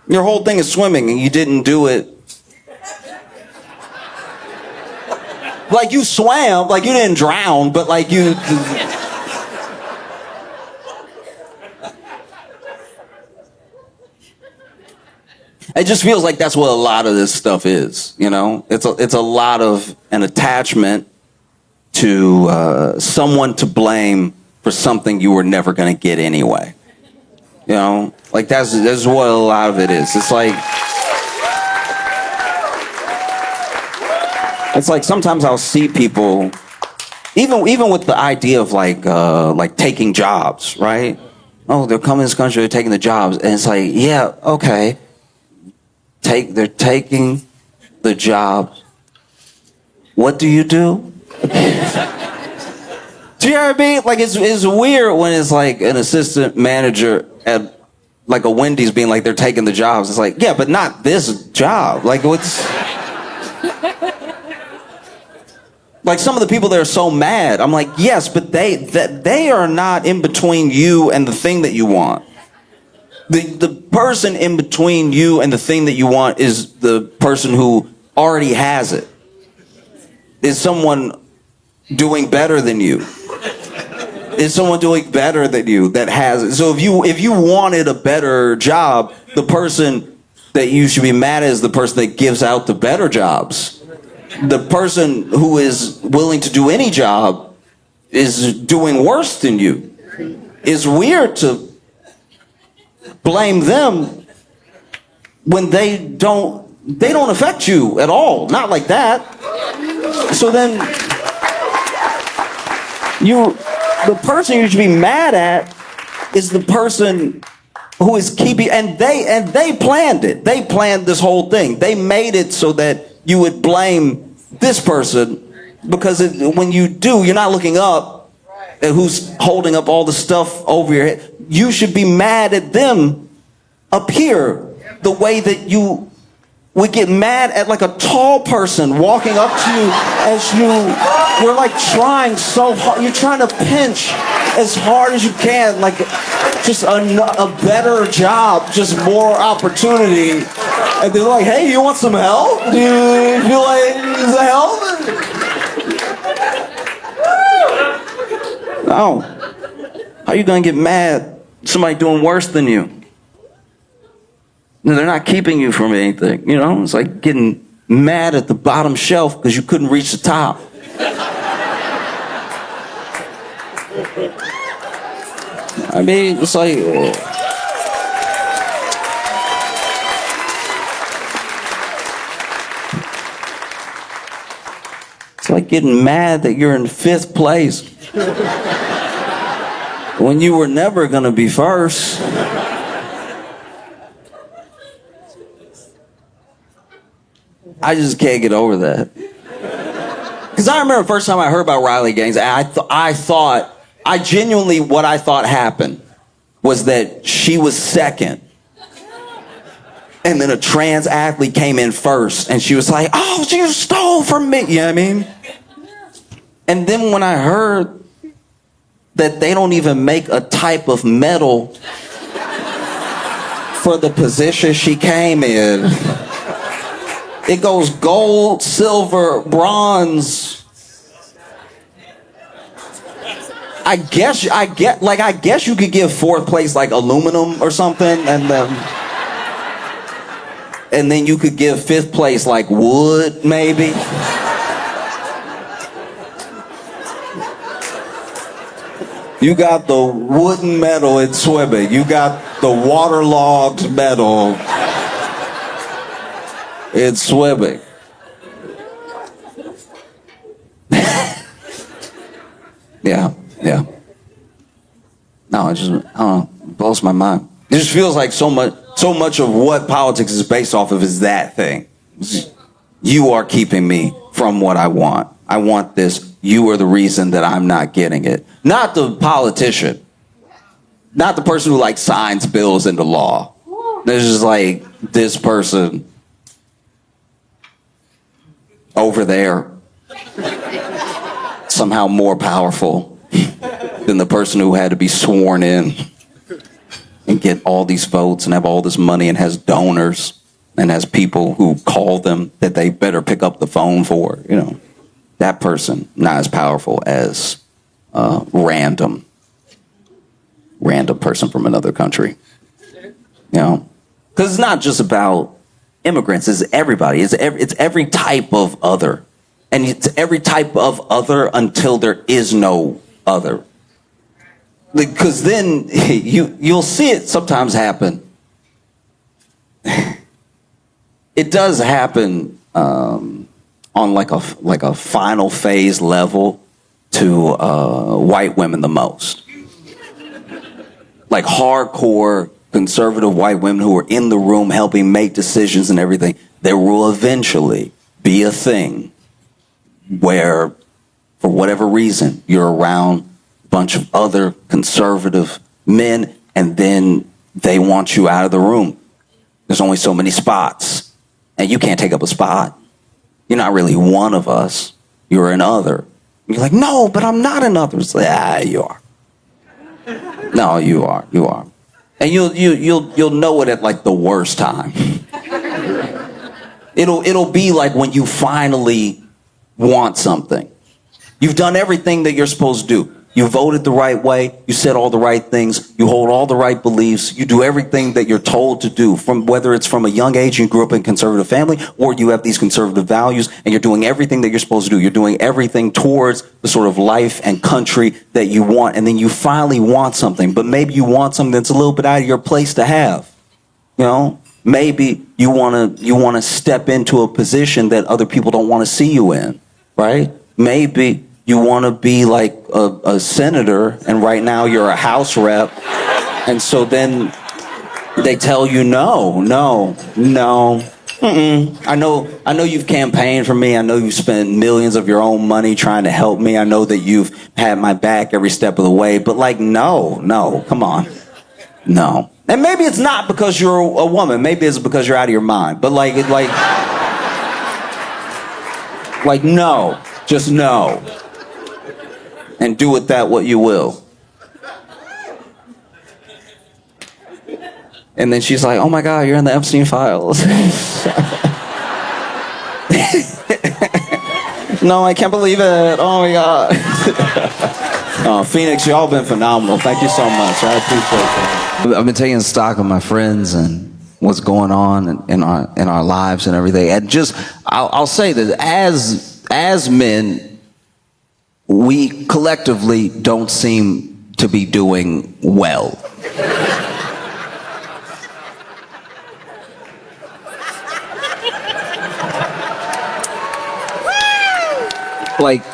Your whole thing is swimming and you didn't do it. Like, you swam, like you didn't drown, but like you... It just feels like that's what a lot of this stuff is, you know? It's a lot of an attachment to someone to blame for something you were never going to get anyway. You know? Like, that's what a lot of it is. It's like sometimes I'll see people, even with the idea of like taking jobs, right? Oh, they're coming to this country, they're taking the jobs. And it's like, yeah, okay. They're taking the jobs. What do you do? Do you know what I mean? Like, it's weird when it's like an assistant manager at like a Wendy's being like, they're taking the jobs. It's like, yeah, but not this job. Like, what's... Like, some of the people that are so mad, I'm like, yes, but they are not in between you and the thing that you want. The person in between you and the thing that you want is the person who already has it. Is someone doing better than you. Is someone doing better than you that has it? So if you wanted a better job, the person that you should be mad at is the person that gives out the better jobs. The person who is willing to do any job is doing worse than you. It's weird to blame them when they don't affect you at all. Not like that. So then the person you should be mad at is the person who is keeping, and they planned it. They planned this whole thing. They made it so that you would blame this person, because when you do, you're not looking up at who's holding up all the stuff over your head. You should be mad at them up here, the way that you would get mad at like a tall person walking up to you as you're like trying so hard. You're trying to pinch as hard as you can, like just a better job, just more opportunity. And they're like, hey, you want some help? Do you feel like there's help? No. How are you going to get mad at somebody doing worse than you? They're not keeping you from anything, you know? It's like getting mad at the bottom shelf because you couldn't reach the top. I mean, it's like... It's like getting mad that you're in 5th place when you were never going to be first. I just can't get over that. Because I remember the first time I heard about Riley Gaines, I genuinely, what I thought happened was that she was second. And then a trans athlete came in first, and she was like, oh, you stole from me. You know what I mean? And then when I heard that they don't even make a type of medal for the position she came in, it goes gold, silver, bronze. I guess you could give 4th place like aluminum or something, and then you could give 5th place like wood, maybe. You got the wooden medal in swimming. You got the waterlogged medal in swimming. Yeah. No, it just, I don't know, it blows my mind. It just feels like so much of what politics is based off of is that thing. You are keeping me from what I want. I want this. You are the reason that I'm not getting it. Not the politician. Not the person who like signs bills into law. There's just like this person over there, somehow more powerful than the person who had to be sworn in and get all these votes and have all this money and has donors and has people who call them that they better pick up the phone for, you know. That person, not as powerful as random person from another country. You know? Because it's not just about immigrants, it's everybody. It's every type of other. And it's every type of other until there is no other. Because then you'll see it sometimes happen. It does happen on like a final phase level to white women the most. Like hardcore conservative white women who are in the room helping make decisions and everything. There will eventually be a thing where, for whatever reason, you're around a bunch of other conservative men and then they want you out of the room. There's only so many spots and you can't take up a spot. You're not really one of us. You're an other. You're like, no, but I'm not an other. It's like, you are. No, you are. You are. And you'll know it at like the worst time. It'll be like when you finally want something. You've done everything that you're supposed to do. You voted the right way. You said all the right things. You hold all the right beliefs. You do everything that you're told to do, from whether it's from a young age, you grew up in a conservative family, or you have these conservative values, and you're doing everything that you're supposed to do. You're doing everything towards the sort of life and country that you want. And then you finally want something, but maybe you want something that's a little bit out of your place to have. You know, maybe you want to step into a position that other people don't want to see you in, right? Maybe you want to be like a senator, and right now you're a House rep, and so then they tell you no. I know you've campaigned for me. I know you've spent millions of your own money trying to help me. I know that you've had my back every step of the way, but like, no, come on, no. And maybe it's not because you're a woman. Maybe it's because you're out of your mind. But like no, just no. And do with that what you will. And then she's like, oh my God, you're in the Epstein files. No, I can't believe it. Oh my God. Oh, Phoenix, y'all been phenomenal. Thank you so much. I appreciate it. I've been taking stock of my friends and what's going on in our lives and everything. And just, I'll say that as men, we collectively don't seem to be doing well. Like,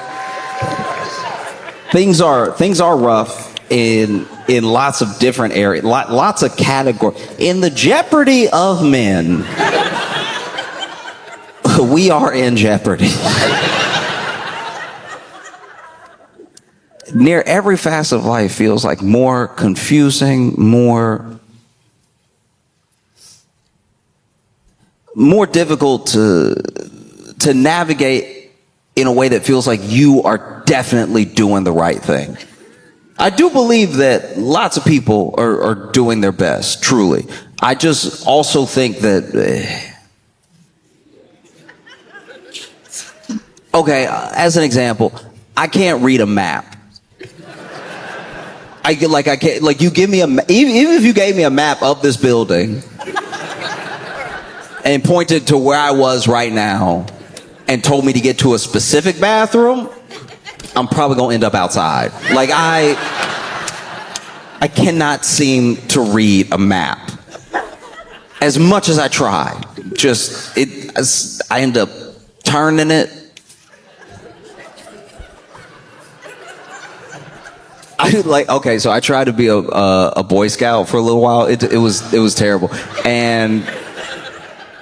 things are rough in lots of different areas, lots of categories. In the jeopardy of men, we are in jeopardy. Near every facet of life feels like more confusing, more difficult to navigate in a way that feels like you are definitely doing the right thing. I do believe that lots of people are doing their best, truly. I just also think that okay, as an example, I can't read a map. I can't, like, you give me even if you gave me a map of this building and pointed to where I was right now and told me to get to a specific bathroom, I'm probably gonna end up outside. Like, I cannot seem to read a map. As much as I try, I end up turning it. So I tried to be a Boy Scout for a little while. It was terrible. And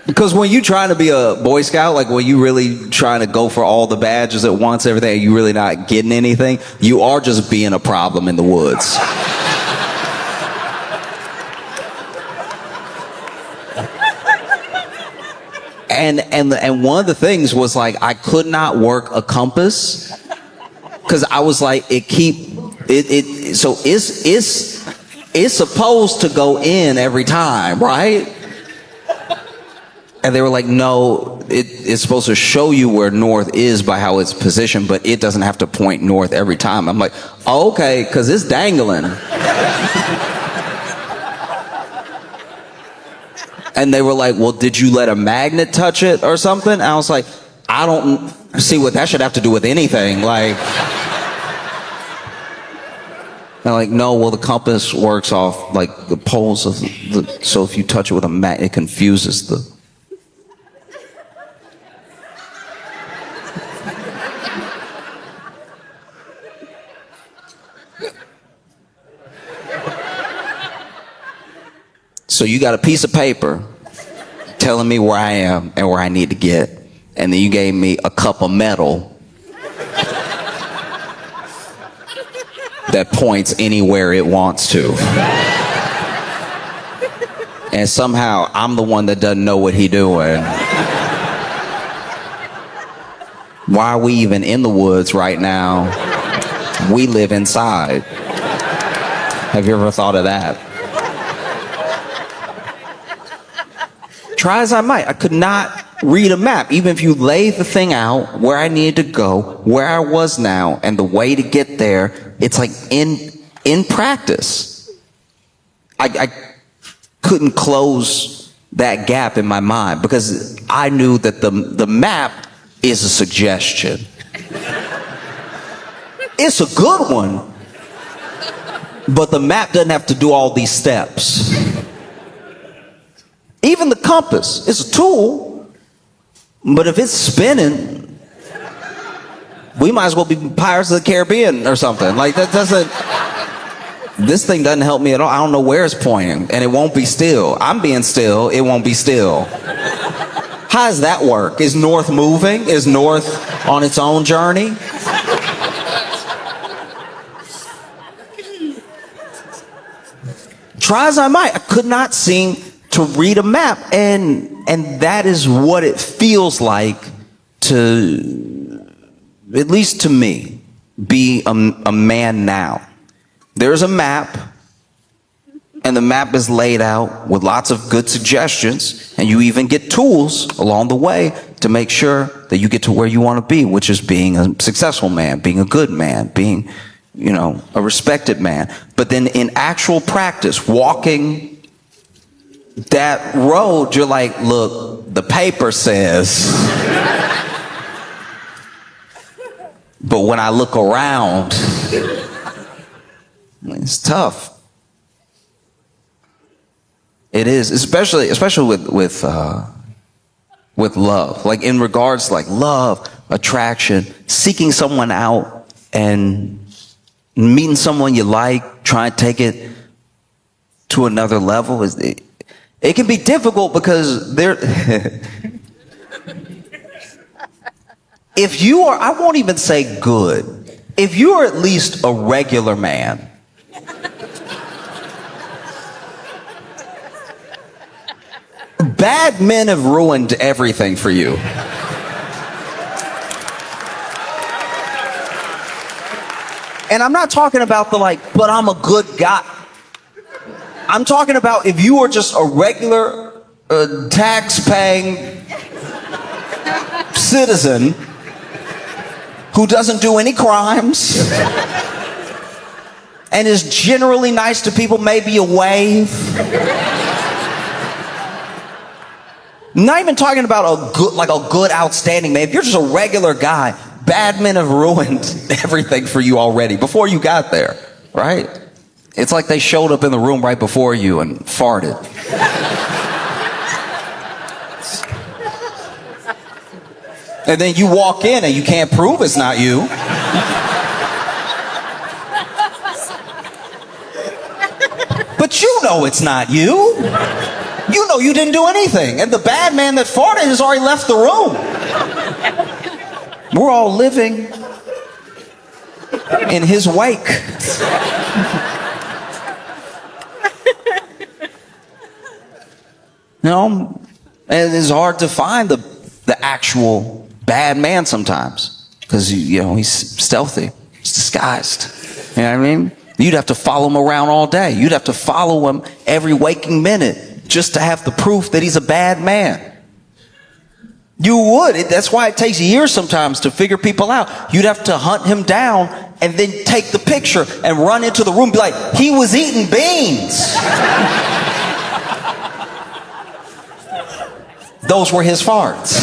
because when you trying to be a Boy Scout, like when you really trying to go for all the badges at once, everything, you really not getting anything, you are just being a problem in the woods. And one of the things was, like, I could not work a compass because I was like, it's supposed to go in every time, right? And they were like, no, it's supposed to show you where north is by how it's positioned, but it doesn't have to point north every time. I'm like, oh, okay, because it's dangling. And they were like, well, did you let a magnet touch it or something? And I was like, I don't see what that should have to do with anything. Like, they're like, no, well, the compass works off, like, the poles of so if you touch it with a magnet, it confuses the... So you got a piece of paper telling me where I am and where I need to get, and then you gave me a cup of metal that points anywhere it wants to. And somehow I'm the one that doesn't know what he's doing. Why are we even in the woods right now? We live inside. Have you ever thought of that? Try as I might, I could not read a map. Even if you lay the thing out where I needed to go, where I was now, and the way to get there, it's like in practice, I couldn't close that gap in my mind because I knew that the map is a suggestion. It's a good one, but the map doesn't have to do all these steps. Even the compass is a tool, but if it's spinning, we might as well be Pirates of the Caribbean or something. Like, that doesn't, this thing doesn't help me at all. I don't know where it's pointing, and it won't be still. I'm being still, it won't be still. How does that work? Is north moving? Is north on its own journey? Try as I might, I could not seem to read a map, and that is what it feels like to, at least to me, be a man now. There's a map, and the map is laid out with lots of good suggestions, and you even get tools along the way to make sure that you get to where you want to be, which is being a successful man, being a good man, being, you know, a respected man. But then in actual practice, walking that road, you're like, look, the paper says. But when I look around, it's tough. It is, especially with love. Like in regards to like love, attraction, seeking someone out and meeting someone you like, trying to take it to another level. It can be difficult because if you are, I won't even say good, if you are at least a regular man, bad men have ruined everything for you. And I'm not talking about the like, but I'm a good guy. I'm talking about if you are just a regular tax-paying citizen who doesn't do any crimes and is generally nice to people, maybe a wave. Not even talking about a good, outstanding man. If you're just a regular guy, bad men have ruined everything for you already before you got there, right? It's like they showed up in the room right before you and farted. And then you walk in and you can't prove it's not you. But you know it's not you. You know you didn't do anything. And the bad man that farted has already left the room. We're all living in his wake. You know, and it's hard to find the actual bad man sometimes because, you know, he's stealthy. He's disguised. You know what I mean? You'd have to follow him around all day. You'd have to follow him every waking minute just to have the proof that he's a bad man. You would. That's why it takes years sometimes to figure people out. You'd have to hunt him down and then take the picture and run into the room and be like, he was eating beans. Those were his farts.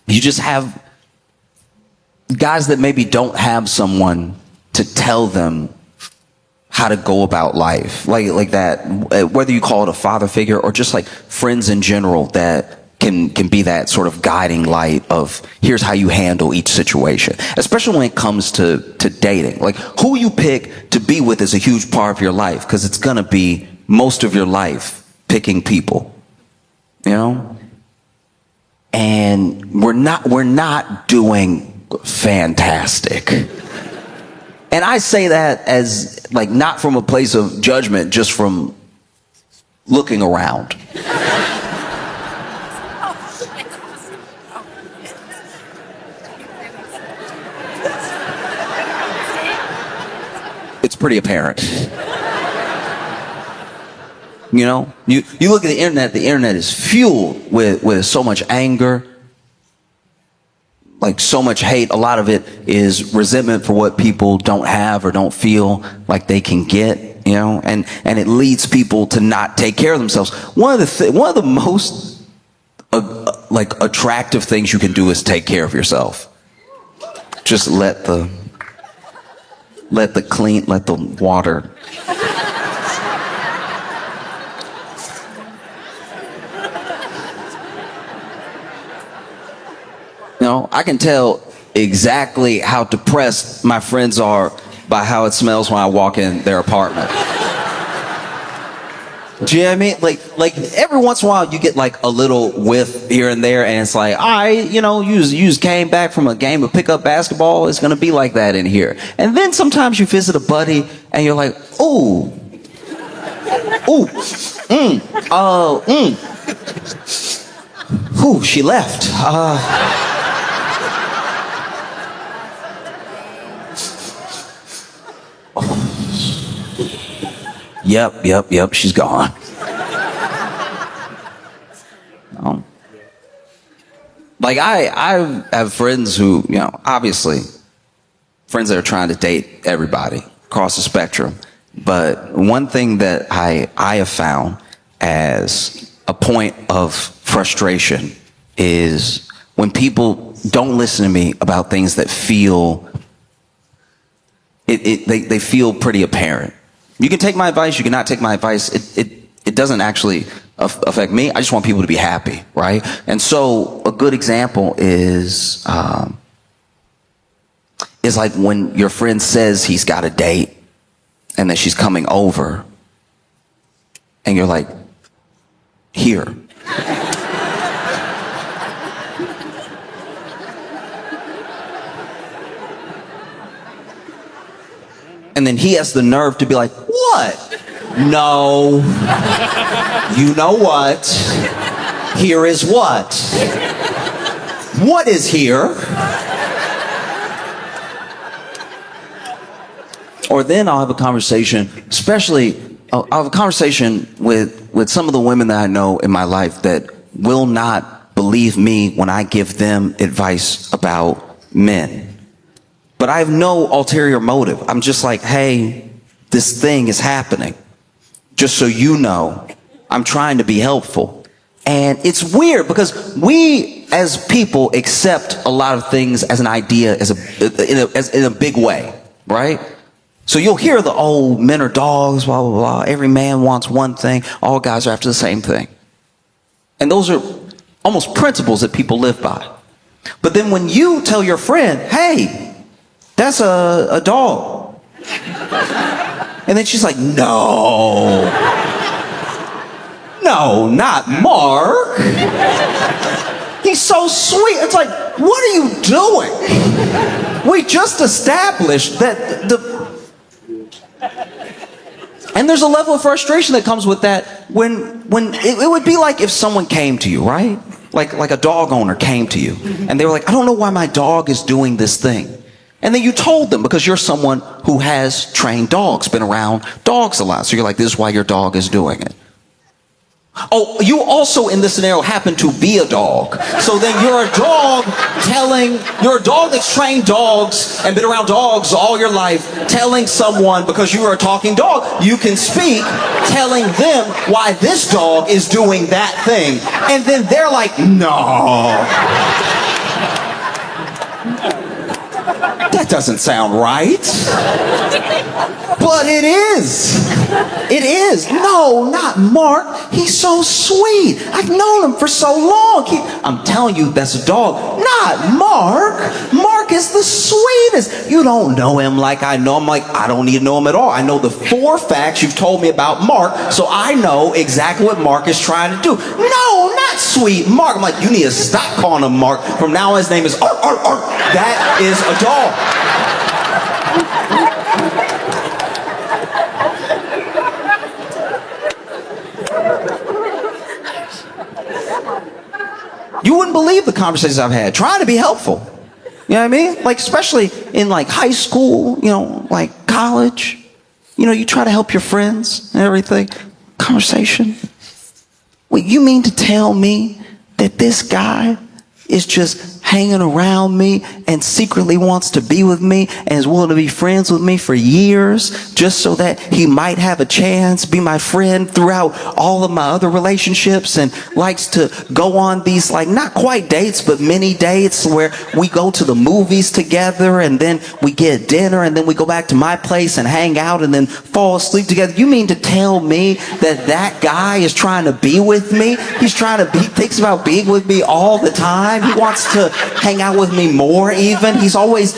You just have guys that maybe don't have someone to tell them how to go about life, like that, whether you call it a father figure or just like friends in general that can be that sort of guiding light of here's how you handle each situation, especially when it comes to dating. Like who you pick to be with is a huge part of your life because it's gonna be most of your life picking people, you know? And we're not doing fantastic. And I say that as like not from a place of judgment, just from looking around. It's pretty apparent. You know, you look at the internet is fueled with so much anger, like so much hate. A lot of it is resentment for what people don't have or don't feel like they can get, you know, and it leads people to not take care of themselves. One of the most like attractive things you can do is take care of yourself. Just let the water. You know, I can tell exactly how depressed my friends are by how it smells when I walk in their apartment. Do you know what I mean? Like every once in a while you get like a little whiff here and there, and it's like, you just came back from a game of pickup basketball. It's gonna be like that in here. And then sometimes you visit a buddy and you're like, ooh, she left. Yep, she's gone. Like I have friends who, you know, obviously friends that are trying to date everybody across the spectrum. But one thing that I have found as a point of frustration is when people don't listen to me about things that feel they feel pretty apparent. You can take my advice, you cannot take my advice. It doesn't actually affect me. I just want people to be happy, right? And so a good example is like when your friend says he's got a date and that she's coming over, and you're like, here. And then he has the nerve to be like, what? No. You know what? Here is what? What is here? Or then I'll have a conversation, I'll have a conversation with some of the women that I know in my life that will not believe me when I give them advice about men. But I have no ulterior motive. I'm just like, hey, this thing is happening. Just so you know, I'm trying to be helpful. And it's weird because we as people accept a lot of things as an idea, in a big way, right? So you'll hear men are dogs, blah, blah, blah. Every man wants one thing. All guys are after the same thing. And those are almost principles that people live by. But then when you tell your friend, hey, that's a dog. And then she's like, no, not Mark. He's so sweet. It's like, what are you doing? We just established that and there's a level of frustration that comes with that when it would be like if someone came to you, right? Like a dog owner came to you and they were like, I don't know why my dog is doing this thing. And then you told them because you're someone who has trained dogs, been around dogs a lot. So you're like, this is why your dog is doing it. Oh, you also in this scenario happen to be a dog. So then you're a dog that's trained dogs and been around dogs all your life, telling someone, because you are a talking dog, you can speak, telling them why this dog is doing that thing. And then they're like, no. That doesn't sound right. But it is. It is. No, not Mark. He's so sweet. I've known him for so long. I'm telling you, that's a dog. Not Mark. Mark is the sweetest. You don't know him like I know him. Like, I don't need to know him at all. I know the 4 facts you've told me about Mark, so I know exactly what Mark is trying to do. No, not sweet Mark. I'm like, you need to stop calling him Mark. From now on, his name is Arr, Arr, Arr. That is a dog. You wouldn't believe the conversations I've had trying to be helpful. You know what I mean? Like, especially in like high school, you know, like college, you know, you try to help your friends and everything. Conversation. Wait, you mean to tell me that this guy is just hanging around me and secretly wants to be with me and is willing to be friends with me for years just so that he might have a chance, be my friend throughout all of my other relationships, and likes to go on these, like, not quite dates, but mini dates where we go to the movies together and then we get dinner and then we go back to my place and hang out and then fall asleep together. You mean to tell me that that guy is trying to be with me? He thinks about being with me all the time. He wants to hang out with me more even. He always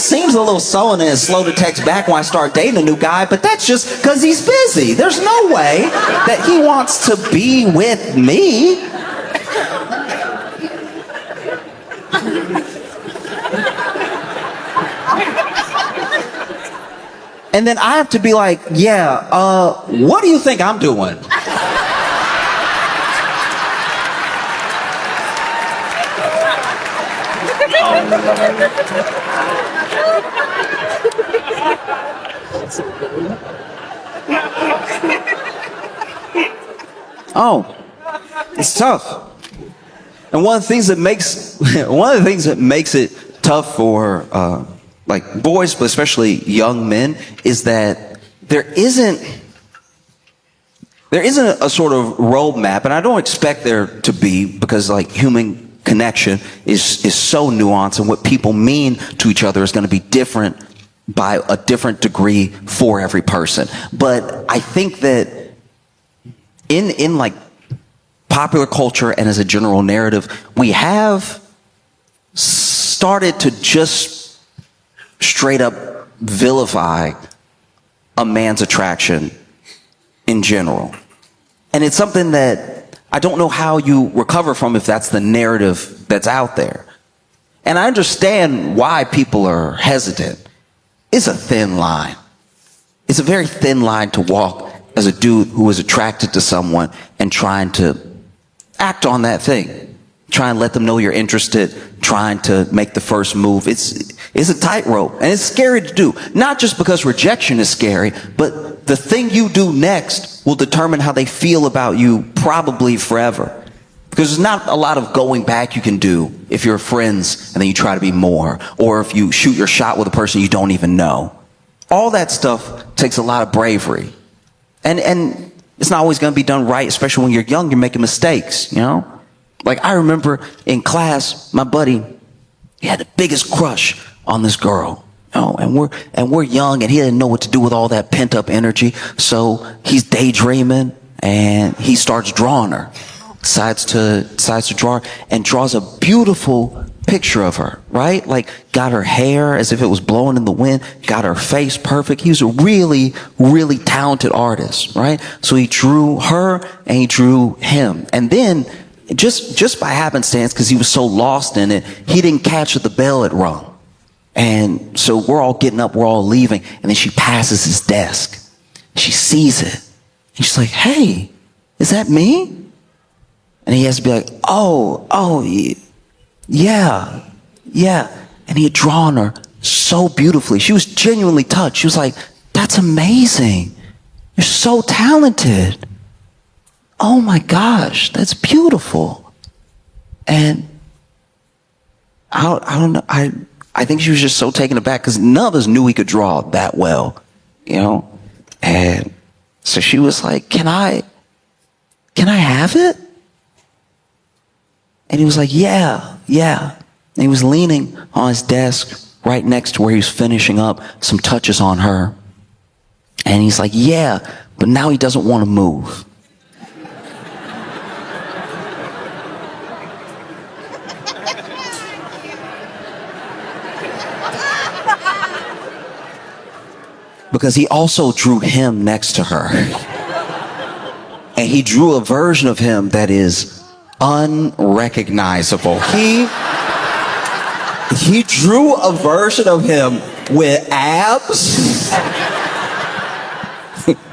seems a little sullen and slow to text back when I start dating a new guy, but that's just because he's busy. There's no way that he wants to be with me. And then I have to be like, what do you think I'm doing? Oh, it's tough. And one of the things that makes it tough for like boys, but especially young men, is that there isn't a sort of roadmap, and I don't expect there to be, because like human connection is so nuanced, and what people mean to each other is going to be different by a different degree for every person. But I think that in like popular culture and as a general narrative, we have started to just straight up vilify a man's attraction in general. And it's something that I don't know how you recover from if that's the narrative that's out there. And I understand why people are hesitant. It's a thin line. It's a very thin line to walk as a dude who is attracted to someone and trying to act on that thing. Try and let them know you're interested, trying to make the first move. It's a tightrope, and it's scary to do. Not just because rejection is scary, but the thing you do next will determine how they feel about you probably forever. Because there's not a lot of going back you can do if you're friends and then you try to be more, or if you shoot your shot with a person you don't even know. All that stuff takes a lot of bravery. And it's not always going to be done right, especially when you're young, you're making mistakes, you know? Like, I remember in class, my buddy, he had the biggest crush on this girl, you know, and we're young, and he didn't know what to do with all that pent up energy. So he's daydreaming, and he starts drawing her, decides to draw her, and draws a beautiful picture of her, right? Like, got her hair as if it was blowing in the wind, got her face perfect. He was a really, really talented artist, right? So he drew her and he drew him. And then, just by happenstance, because he was so lost in it, he didn't catch that the bell had rung. And so we're all getting up, we're all leaving, and then she passes his desk. She sees it. And she's like, "Hey, is that me?" And he has to be like, oh, yeah. And he had drawn her so beautifully. She was genuinely touched. She was like, "That's amazing. You're so talented. Oh my gosh, that's beautiful." And I don't know. I think she was just so taken aback because none of us knew he could draw that well, you know? And so she was like, Can I have it? And he was like, yeah. And he was leaning on his desk right next to where he was finishing up some touches on her. And he's like, "Yeah," but now he doesn't want to move. Because he also drew him next to her. And he drew a version of him that is unrecognizable. He drew a version of him with abs.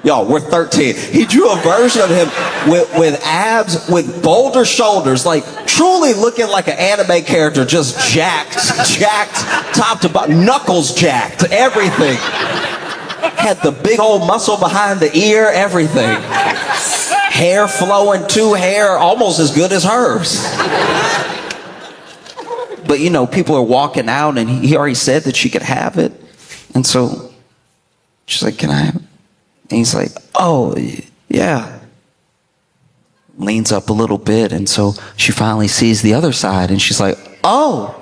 Y'all, we're 13. He drew a version of him with abs, with boulder shoulders, like truly looking like an anime character, just jacked, top to bottom, knuckles jacked, everything. Had the big old muscle behind the ear, everything. Hair flowing too, hair almost as good as hers. but people are walking out and he already said that she could have it. And so she's like, can I have it? And he's like, oh, yeah. Leans up a little bit. And so she finally sees the other side and she's like, oh.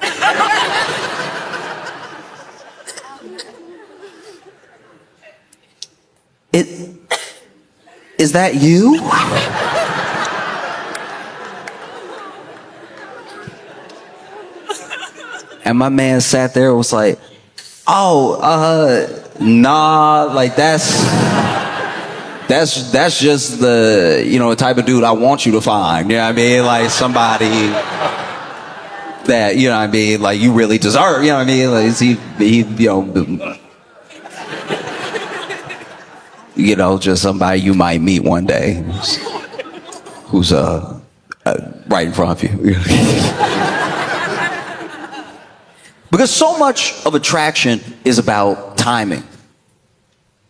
Is that you? And my man sat there and was like, oh, nah, like that's just the type of dude I want you to find. You know what I mean? Like somebody that, you know what I mean, like you really deserve, you know what I mean? Like just somebody you might meet one day who's right in front of you. Because so much of attraction is about timing.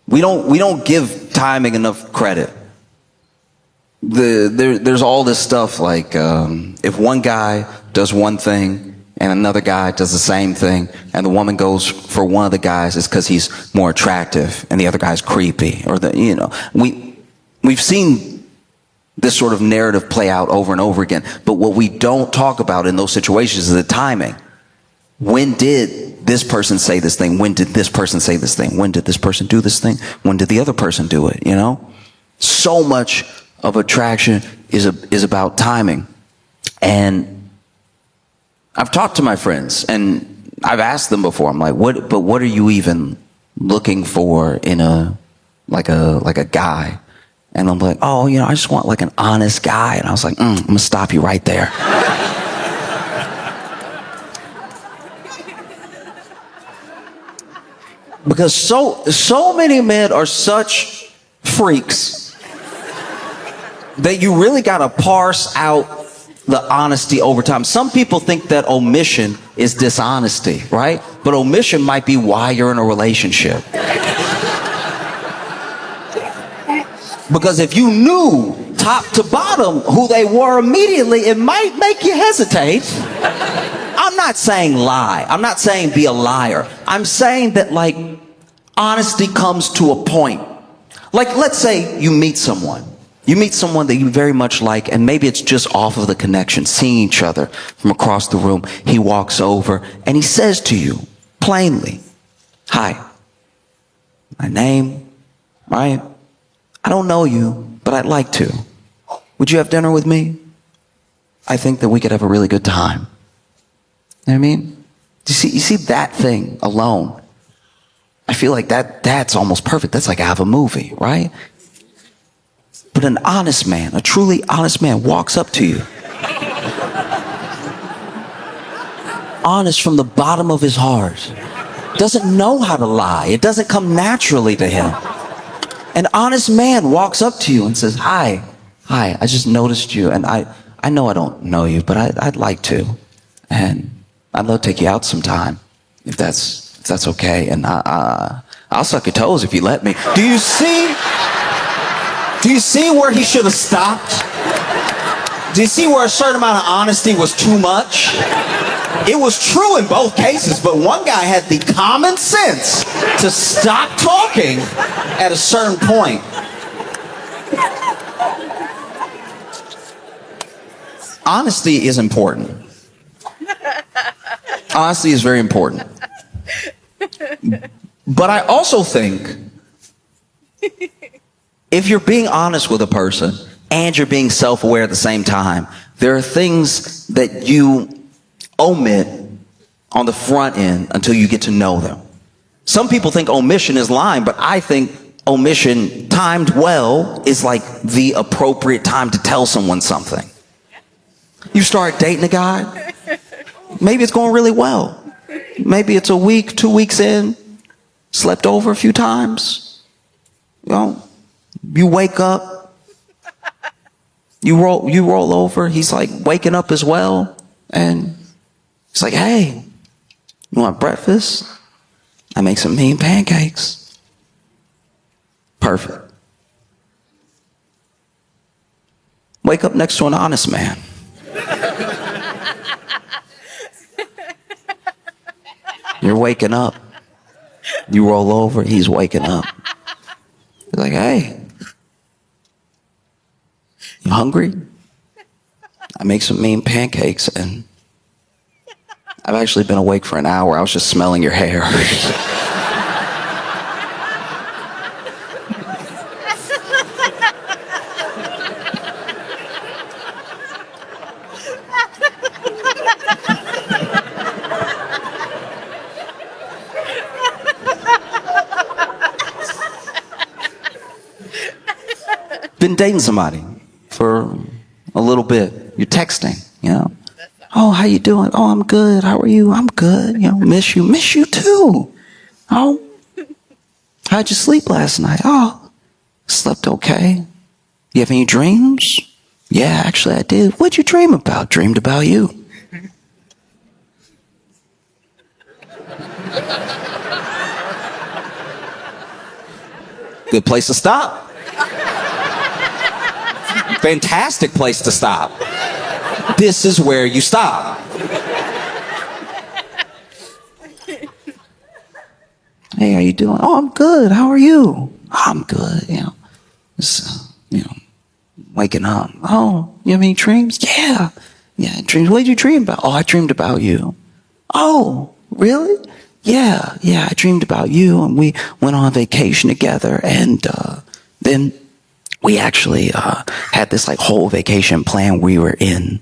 We don't give timing enough credit. There's all this stuff like if one guy does one thing and another guy does the same thing and the woman goes for one of the guys, it's because he's more attractive and the other guy's creepy. Or we've seen this sort of narrative play out over and over again. But what we don't talk about in those situations is the timing. When did this person say this thing? When did this person say this thing? When did this person do this thing? When did the other person do it? So much of attraction is about timing. And I've talked to my friends and I've asked them before. I'm like, what are you even looking for in a guy? And I'm like, oh, I just want like an honest guy. And I was like, I'm gonna stop you right there. Because so many men are such freaks that you really got to parse out the honesty over time. Some people think that omission is dishonesty, right? But omission might be why you're in a relationship. Because if you knew top to bottom who they were immediately, it might make you hesitate. I'm not saying lie. I'm not saying be a liar. I'm saying that honesty comes to a point. Like, let's say you meet someone. You meet someone that you very much like, and maybe it's just off of the connection, seeing each other from across the room. He walks over and he says to you plainly, hi, my name, right? I don't know you, but I'd like to. Would you have dinner with me? I think that we could have a really good time. You know what I mean? You see that thing alone. I feel like that's almost perfect. That's like out of a movie, right? But an honest man, a truly honest man walks up to you. Honest from the bottom of his heart. Doesn't know how to lie. It doesn't come naturally to him. An honest man walks up to you and says, hi, I just noticed you. And I know I don't know you, but I'd like to. And I'd love to take you out sometime, if that's okay. And I'll suck your toes if you let me. Do you see where he should have stopped? Do you see where a certain amount of honesty was too much? It was true in both cases, but one guy had the common sense to stop talking at a certain point. Honesty is important. Honesty is very important. But I also think if you're being honest with a person and you're being self-aware at the same time, there are things that you omit on the front end until you get to know them. Some people think omission is lying, but I think omission timed well is like the appropriate time to tell someone something. You start dating a guy, maybe it's going really well. Maybe it's a week, 2 weeks in, slept over a few times. You wake up, you roll over, he's like waking up as well, and he's like, hey, you want breakfast? I make some mean pancakes. Perfect. Wake up next to an honest man. You're waking up. You roll over, he's waking up. He's like, hey, you hungry? I make some mean pancakes, and I've actually been awake for an hour. I was just smelling your hair. Been dating somebody for a little bit. You're texting, you know. Oh, how you doing? Oh, I'm good. How are you? I'm good. You know, miss you. Miss you too. Oh, how'd you sleep last night? Oh, slept okay. You have any dreams? Yeah, actually I did. What'd you dream about? Dreamed about you. Good place to stop. Fantastic place to stop. This is where you stop. Hey, how you doing? Oh, I'm good. How are you? Oh, I'm good. You know, just, waking up. Oh, you have any dreams? Yeah. Yeah, dreams. What did you dream about? Oh, I dreamed about you. Oh, really? Yeah, I dreamed about you, and we went on vacation together, and then we actually had this like whole vacation plan. We were in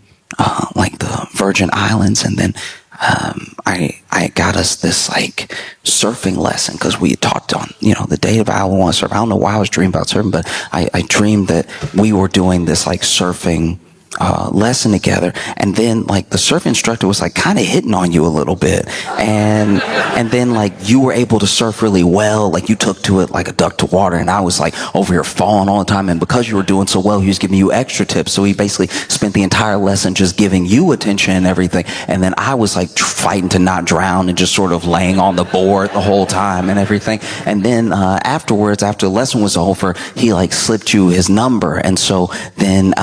like the Virgin Islands, and then I got us this like surfing lesson because we had talked on the day of I want to surf. I don't know why I was dreaming about surfing, but I dreamed that we were doing this like surfing lesson together, and then like the surf instructor was like kind of hitting on you a little bit, and then like you were able to surf really well, like you took to it like a duck to water, and I was like over here falling all the time, and because you were doing so well, he was giving you extra tips. So he basically spent the entire lesson just giving you attention and everything, and then I was like fighting to not drown and just sort of laying on the board the whole time and everything. And then afterwards, after the lesson was over, he like slipped you his number, and so then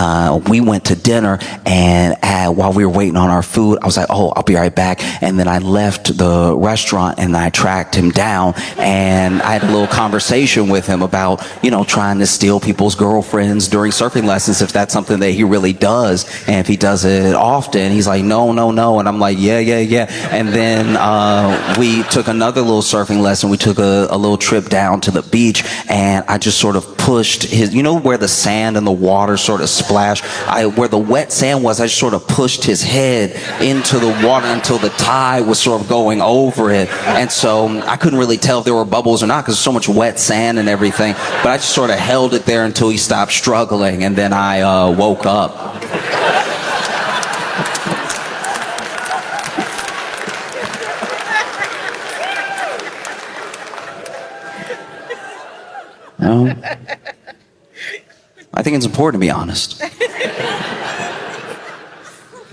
we went to dinner, and while we were waiting on our food, I was like, oh, I'll be right back. And then I left the restaurant and I tracked him down, and I had a little conversation with him about trying to steal people's girlfriends during surfing lessons, if that's something that he really does, and if he does it often. He's like, no, and I'm like, yeah. And then we took another little surfing lesson. We took a little trip down to the beach, and I just sort of pushed his, where the sand and the water sort of splash, where the wet sand was, I just sort of pushed his head into the water until the tide was sort of going over it. And so I couldn't really tell if there were bubbles or not because there's so much wet sand and everything, but I just sort of held it there until he stopped struggling, and then I woke up. I think it's important to be honest.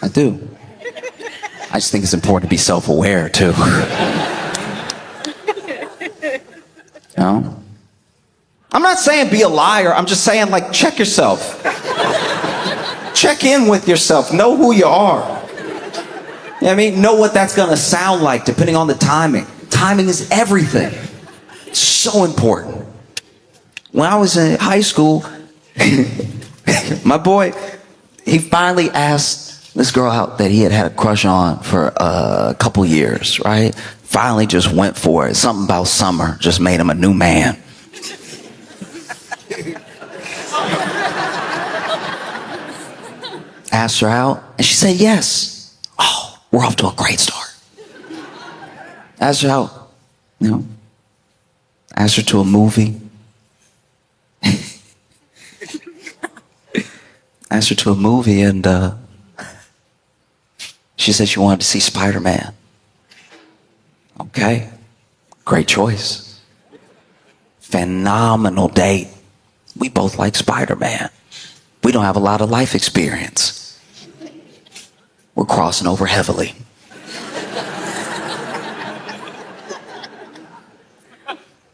I do. I just think it's important to be self-aware too. I'm not saying be a liar. I'm just saying, like, check yourself. Check in with yourself. Know who you are. Know what that's gonna sound like depending on the timing. Timing is everything. It's so important. When I was in high school, my boy, he finally asked this girl out that he had a crush on for a couple years, right? Finally just went for it. Something about summer just made him a new man. Asked her out, and she said yes. Oh, we're off to a great start. Asked her out, asked her to a movie. Asked her to a movie, and she said she wanted to see Spider-Man. Okay, great choice. Phenomenal date. We both like Spider-Man. We don't have a lot of life experience. We're crossing over heavily.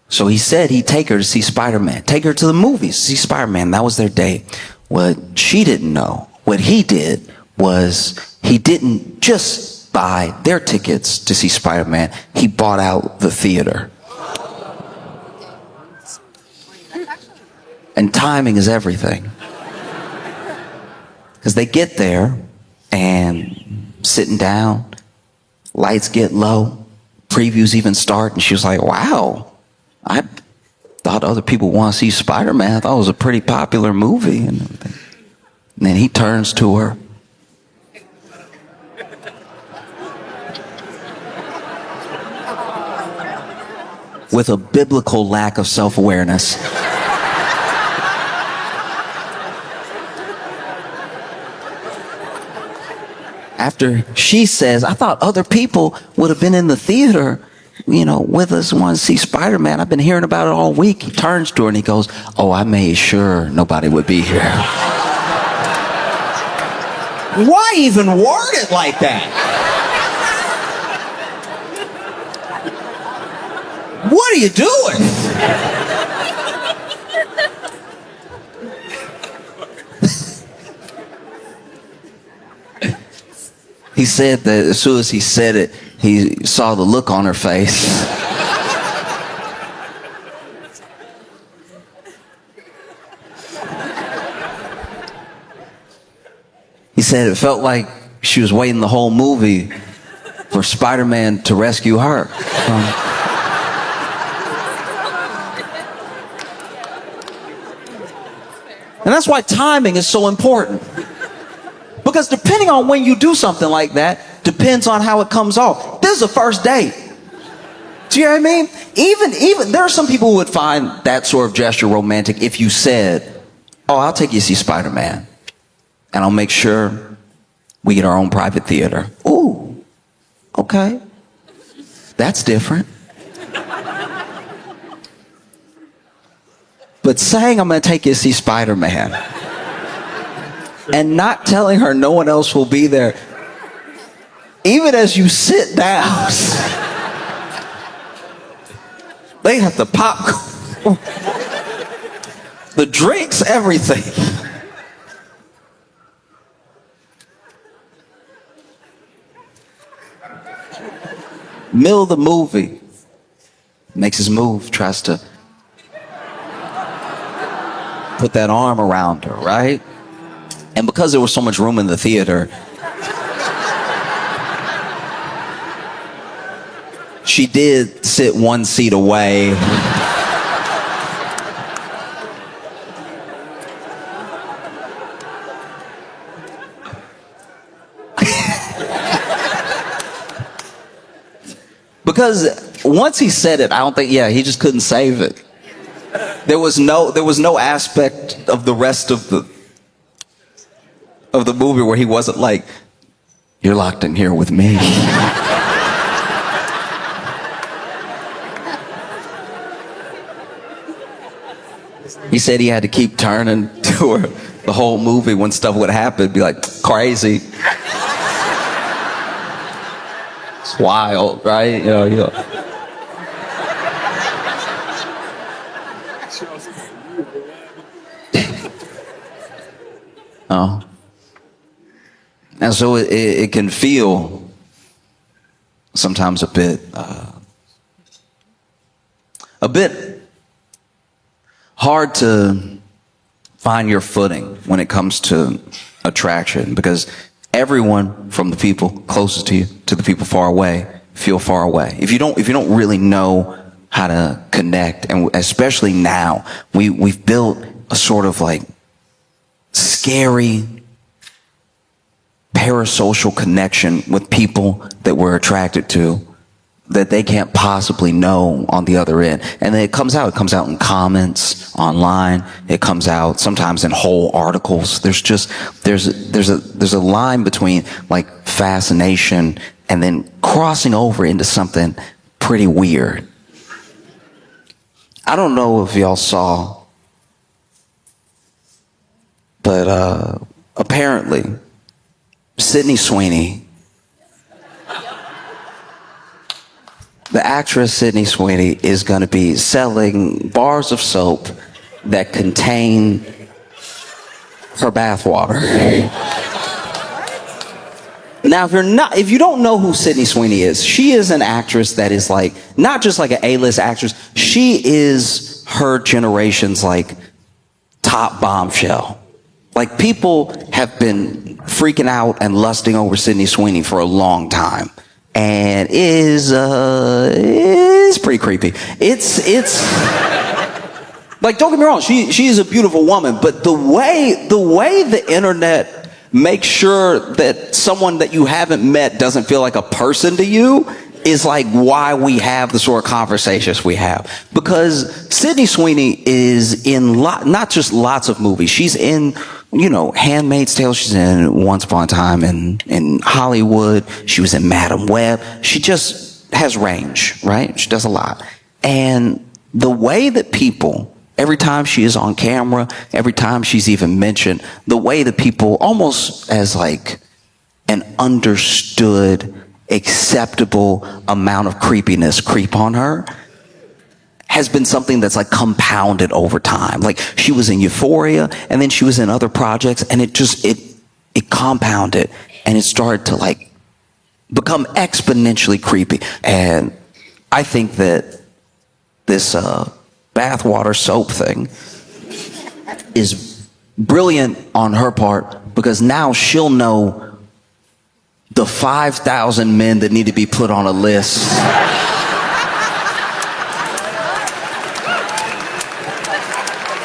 So he said he'd take her to see Spider-Man. Take her to the movies, see Spider-Man. That was their date. What she didn't know, what he did was he didn't just buy their tickets to see Spider-Man, he bought out the theater. And timing is everything. Because they get there and sitting down, lights get low, previews even start, and she was like, wow, I thought other people want to see Spider-Man. I thought it was a pretty popular movie. And then he turns to her. With a biblical lack of self-awareness. After she says, I thought other people would have been in the theater, with us, want to see Spider-Man. I've been hearing about it all week. He turns to her and he goes, oh, I made sure nobody would be here. Why even word it like that? What are you doing? He said that as soon as he said it, he saw the look on her face. He said it felt like she was waiting the whole movie for Spider-Man to rescue her. And that's why timing is so important. Because depending on when you do something like that, depends on how it comes off. This is a first date. Do you know what I mean? Even there are some people who would find that sort of gesture romantic if you said, oh, I'll take you to see Spider-Man. And I'll make sure we get our own private theater. Ooh, okay. That's different. But saying I'm going to take you to see Spider-Man and not telling her no one else will be there, even as you sit down, they have the popcorn, the drinks, everything. Middle of the movie, makes his move, tries to put that arm around her, right? And because there was so much room in the theater, she did sit one seat away. Because once he said it, I don't think, he just couldn't save it. There was no aspect of the rest of the movie where he wasn't like, you're locked in here with me. He said he had to keep turning to her the whole movie when stuff would happen, be like, crazy. It's wild, right? Oh. And so it can feel sometimes a bit hard to find your footing when it comes to attraction, because everyone, from the people closest to you to the people far away, feel far away. If you don't really know how to connect, and especially now, we've built a sort of like scary parasocial connection with people that we're attracted to that they can't possibly know on the other end. And then it comes out in comments online. It comes out sometimes in whole articles. There's a line between like fascination and then crossing over into something pretty weird. I don't know if y'all saw, but apparently Sydney Sweeney, the actress Sydney Sweeney, is going to be selling bars of soap that contain her bathwater. Now, if you don't know who Sydney Sweeney is, she is an actress that is like, not just like an A-list actress, she is her generation's like top bombshell. Like, people have been freaking out and lusting over Sydney Sweeney for a long time. And is pretty creepy. It's like, don't get me wrong, she is a beautiful woman, but the way the internet makes sure that someone that you haven't met doesn't feel like a person to you is like why we have the sort of conversations we have. Because Sydney Sweeney is in not just lots of movies. She's in, Handmaid's Tale. She's in Once Upon a Time in Hollywood. She was in Madam Web. She just has range, right? She does a lot. And the way that people, every time she is on camera, every time she's even mentioned, the way that people, almost as like an understood, acceptable amount of creepiness creep on her, has been something that's like compounded over time. Like, she was in Euphoria, and then she was in other projects, and it compounded, and it started to like become exponentially creepy. And I think that this bathwater soap thing is brilliant on her part, because now she'll know the 5,000 men that need to be put on a list.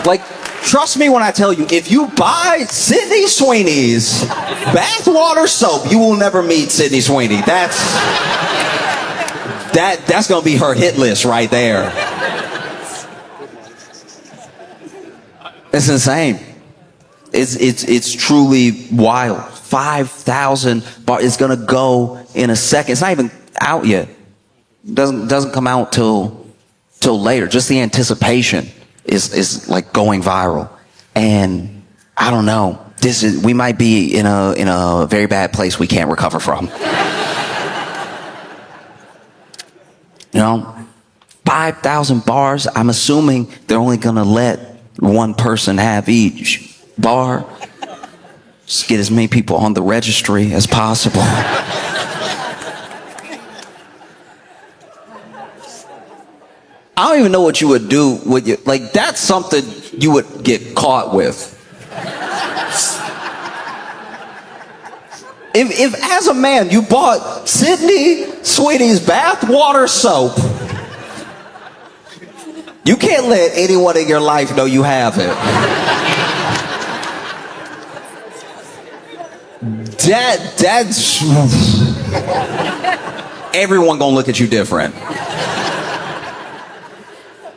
Like, trust me when I tell you, if you buy Sydney Sweeney's bathwater soap, you will never meet Sydney Sweeney. That's gonna be her hit list right there. It's insane. It's truly wild. 5,000 bars. It's gonna go in a second. It's not even out yet. Doesn't come out till later. Just the anticipation is like going viral. And I don't know. We might be in a very bad place we can't recover from. 5,000 bars. I'm assuming they're only gonna let one person have each bar. Just get as many people on the registry as possible. I don't even know what you would do with you. Like, that's something you would get caught with. If as a man you bought Sydney Sweeney's bathwater soap, you can't let anyone in your life know you have it. That's everyone gonna look at you different.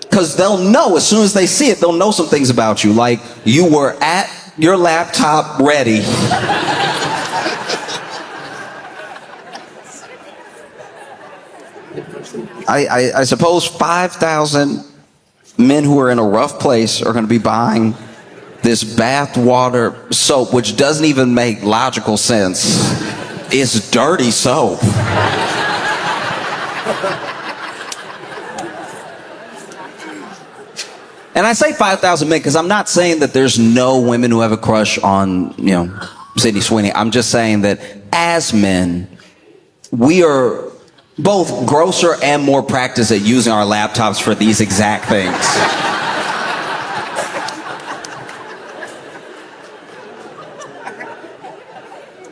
Because they'll know, as soon as they see it, they'll know some things about you. Like, you were at your laptop ready. I suppose 5,000 men who are in a rough place are going to be buying this bathwater soap, which doesn't even make logical sense. It's dirty soap. And I say 5,000 men because I'm not saying that there's no women who have a crush on, Sydney Sweeney. I'm just saying that as men, we are both grosser and more practiced at using our laptops for these exact things.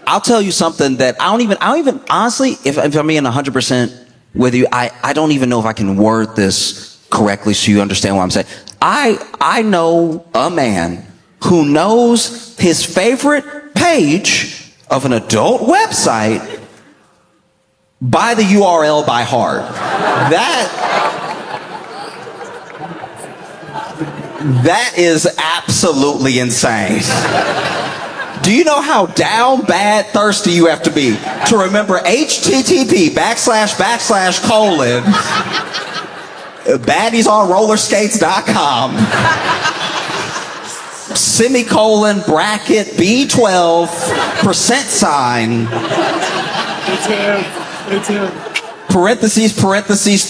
I'll tell you something that I don't even honestly, if I'm being 100% with you, I don't even know if I can word this correctly so you understand what I'm saying. I know a man who knows his favorite page of an adult website by the URL by heart. That is absolutely insane. Do you know how down bad thirsty you have to be to remember http:// baddiesonrollerskates.com /bracket B12 %,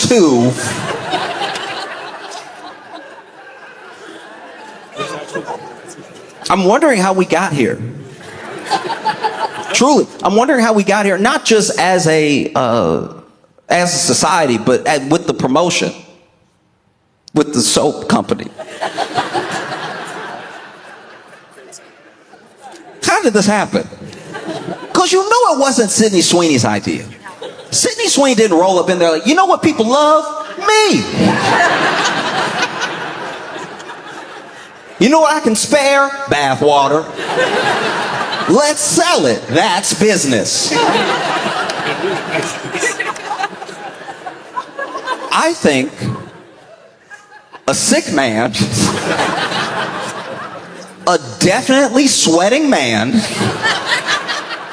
(2). I'm wondering how we got here. truly, I'm wondering how we got here, not just as a society, but with the promotion, with the soap company. How did this happen? Because you know it wasn't Sydney Sweeney's idea. Sydney Sweeney didn't roll up in there like, you know what people love? Me. You know what I can spare? Bath water. Let's sell it. That's business. I think a sick man, a definitely sweating man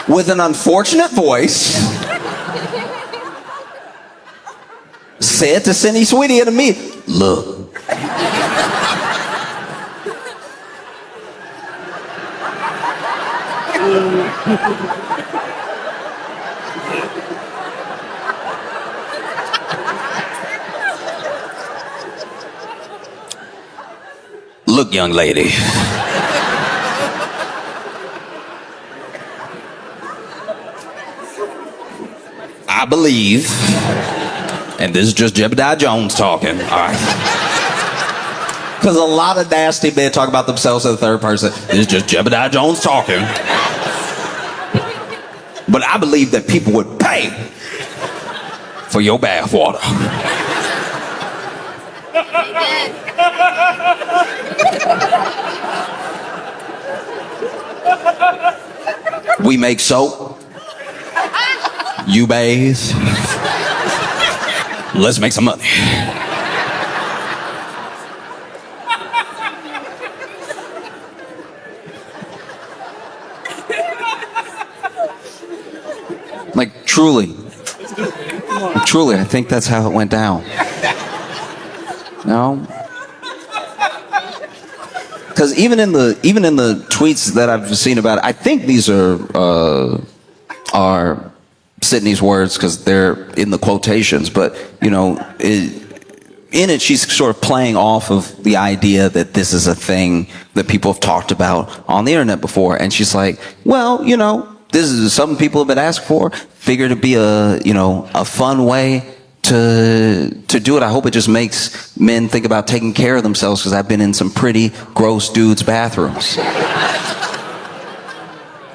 with an unfortunate voice said to Sydney Sweeney and me, look. Look, young lady. I believe, and this is just Jebediah Jones talking, all right? Because a lot of nasty men talk about themselves in the third person. This is just Jebediah Jones talking. But I believe that people would pay for your bath water. We make soap. You bathe. Let's make some money. Like truly, I think that's how it went down. No? Because even in the tweets that I've seen about it, I think these are Sydney's words because they're in the quotations. But you know, in it, she's sort of playing off of the idea that this is a thing that people have talked about on the internet before, and she's like, well, you know, this is something people have been asked for. Figured it'd be a fun way to do it. I hope it just makes men think about taking care of themselves because I've been in some pretty gross dudes' bathrooms.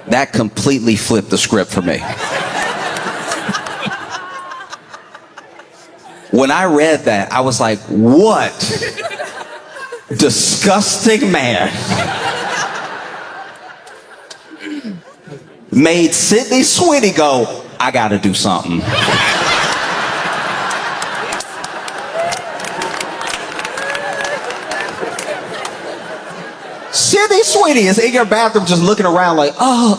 That completely flipped the script for me. When I read that, I was like, what disgusting man made Sydney Sweeney go, I gotta do something. Sydney Sweeney is in your bathroom just looking around like, how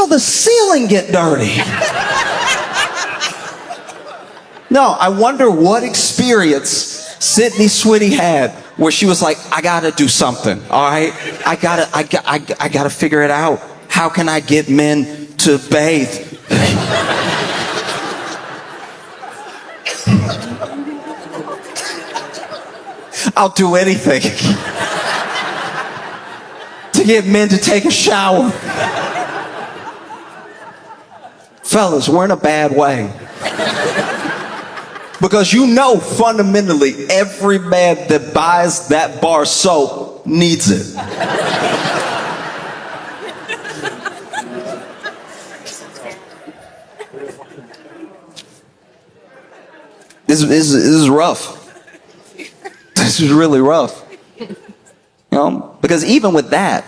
the ceiling get dirty? No, I wonder what experience Sydney Sweeney had where she was like, I gotta do something, all right? I gotta figure it out. How can I get men to bathe? I'll do anything to get men to take a shower. Fellas, we're in a bad way. Because you know fundamentally every man that buys that bar soap needs it. This is rough. This is really rough. You know, because even with that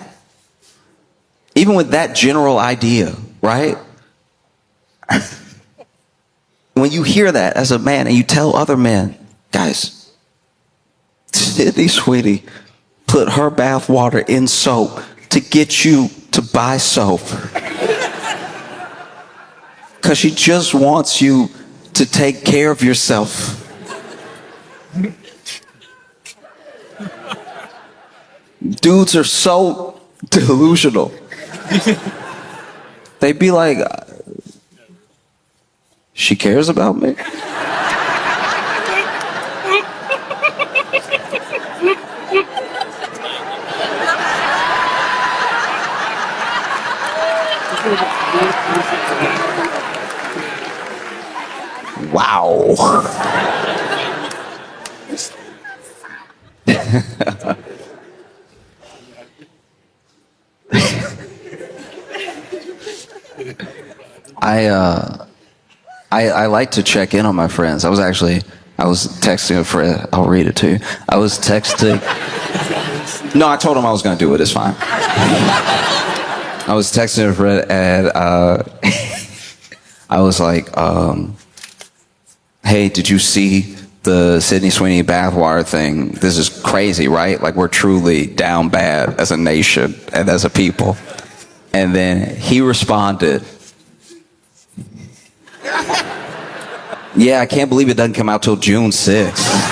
general idea, right? When you hear that as a man and you tell other men, guys, Sydney Sweeney put her bath water in soap to get you to buy soap. Because she just wants you to take care of yourself. Dudes are so delusional. They'd be like, she cares about me? Wow. I like to check in on my friends. I was texting a friend. I'll read it to you. I was texting. No, I told him I was going to do it. It's fine. I was texting a friend and I was like, hey, did you see the Sydney Sweeney bathwater thing? This is crazy, right? Like, we're truly down bad as a nation and as a people. And then he responded, yeah, I can't believe it doesn't come out till June 6th.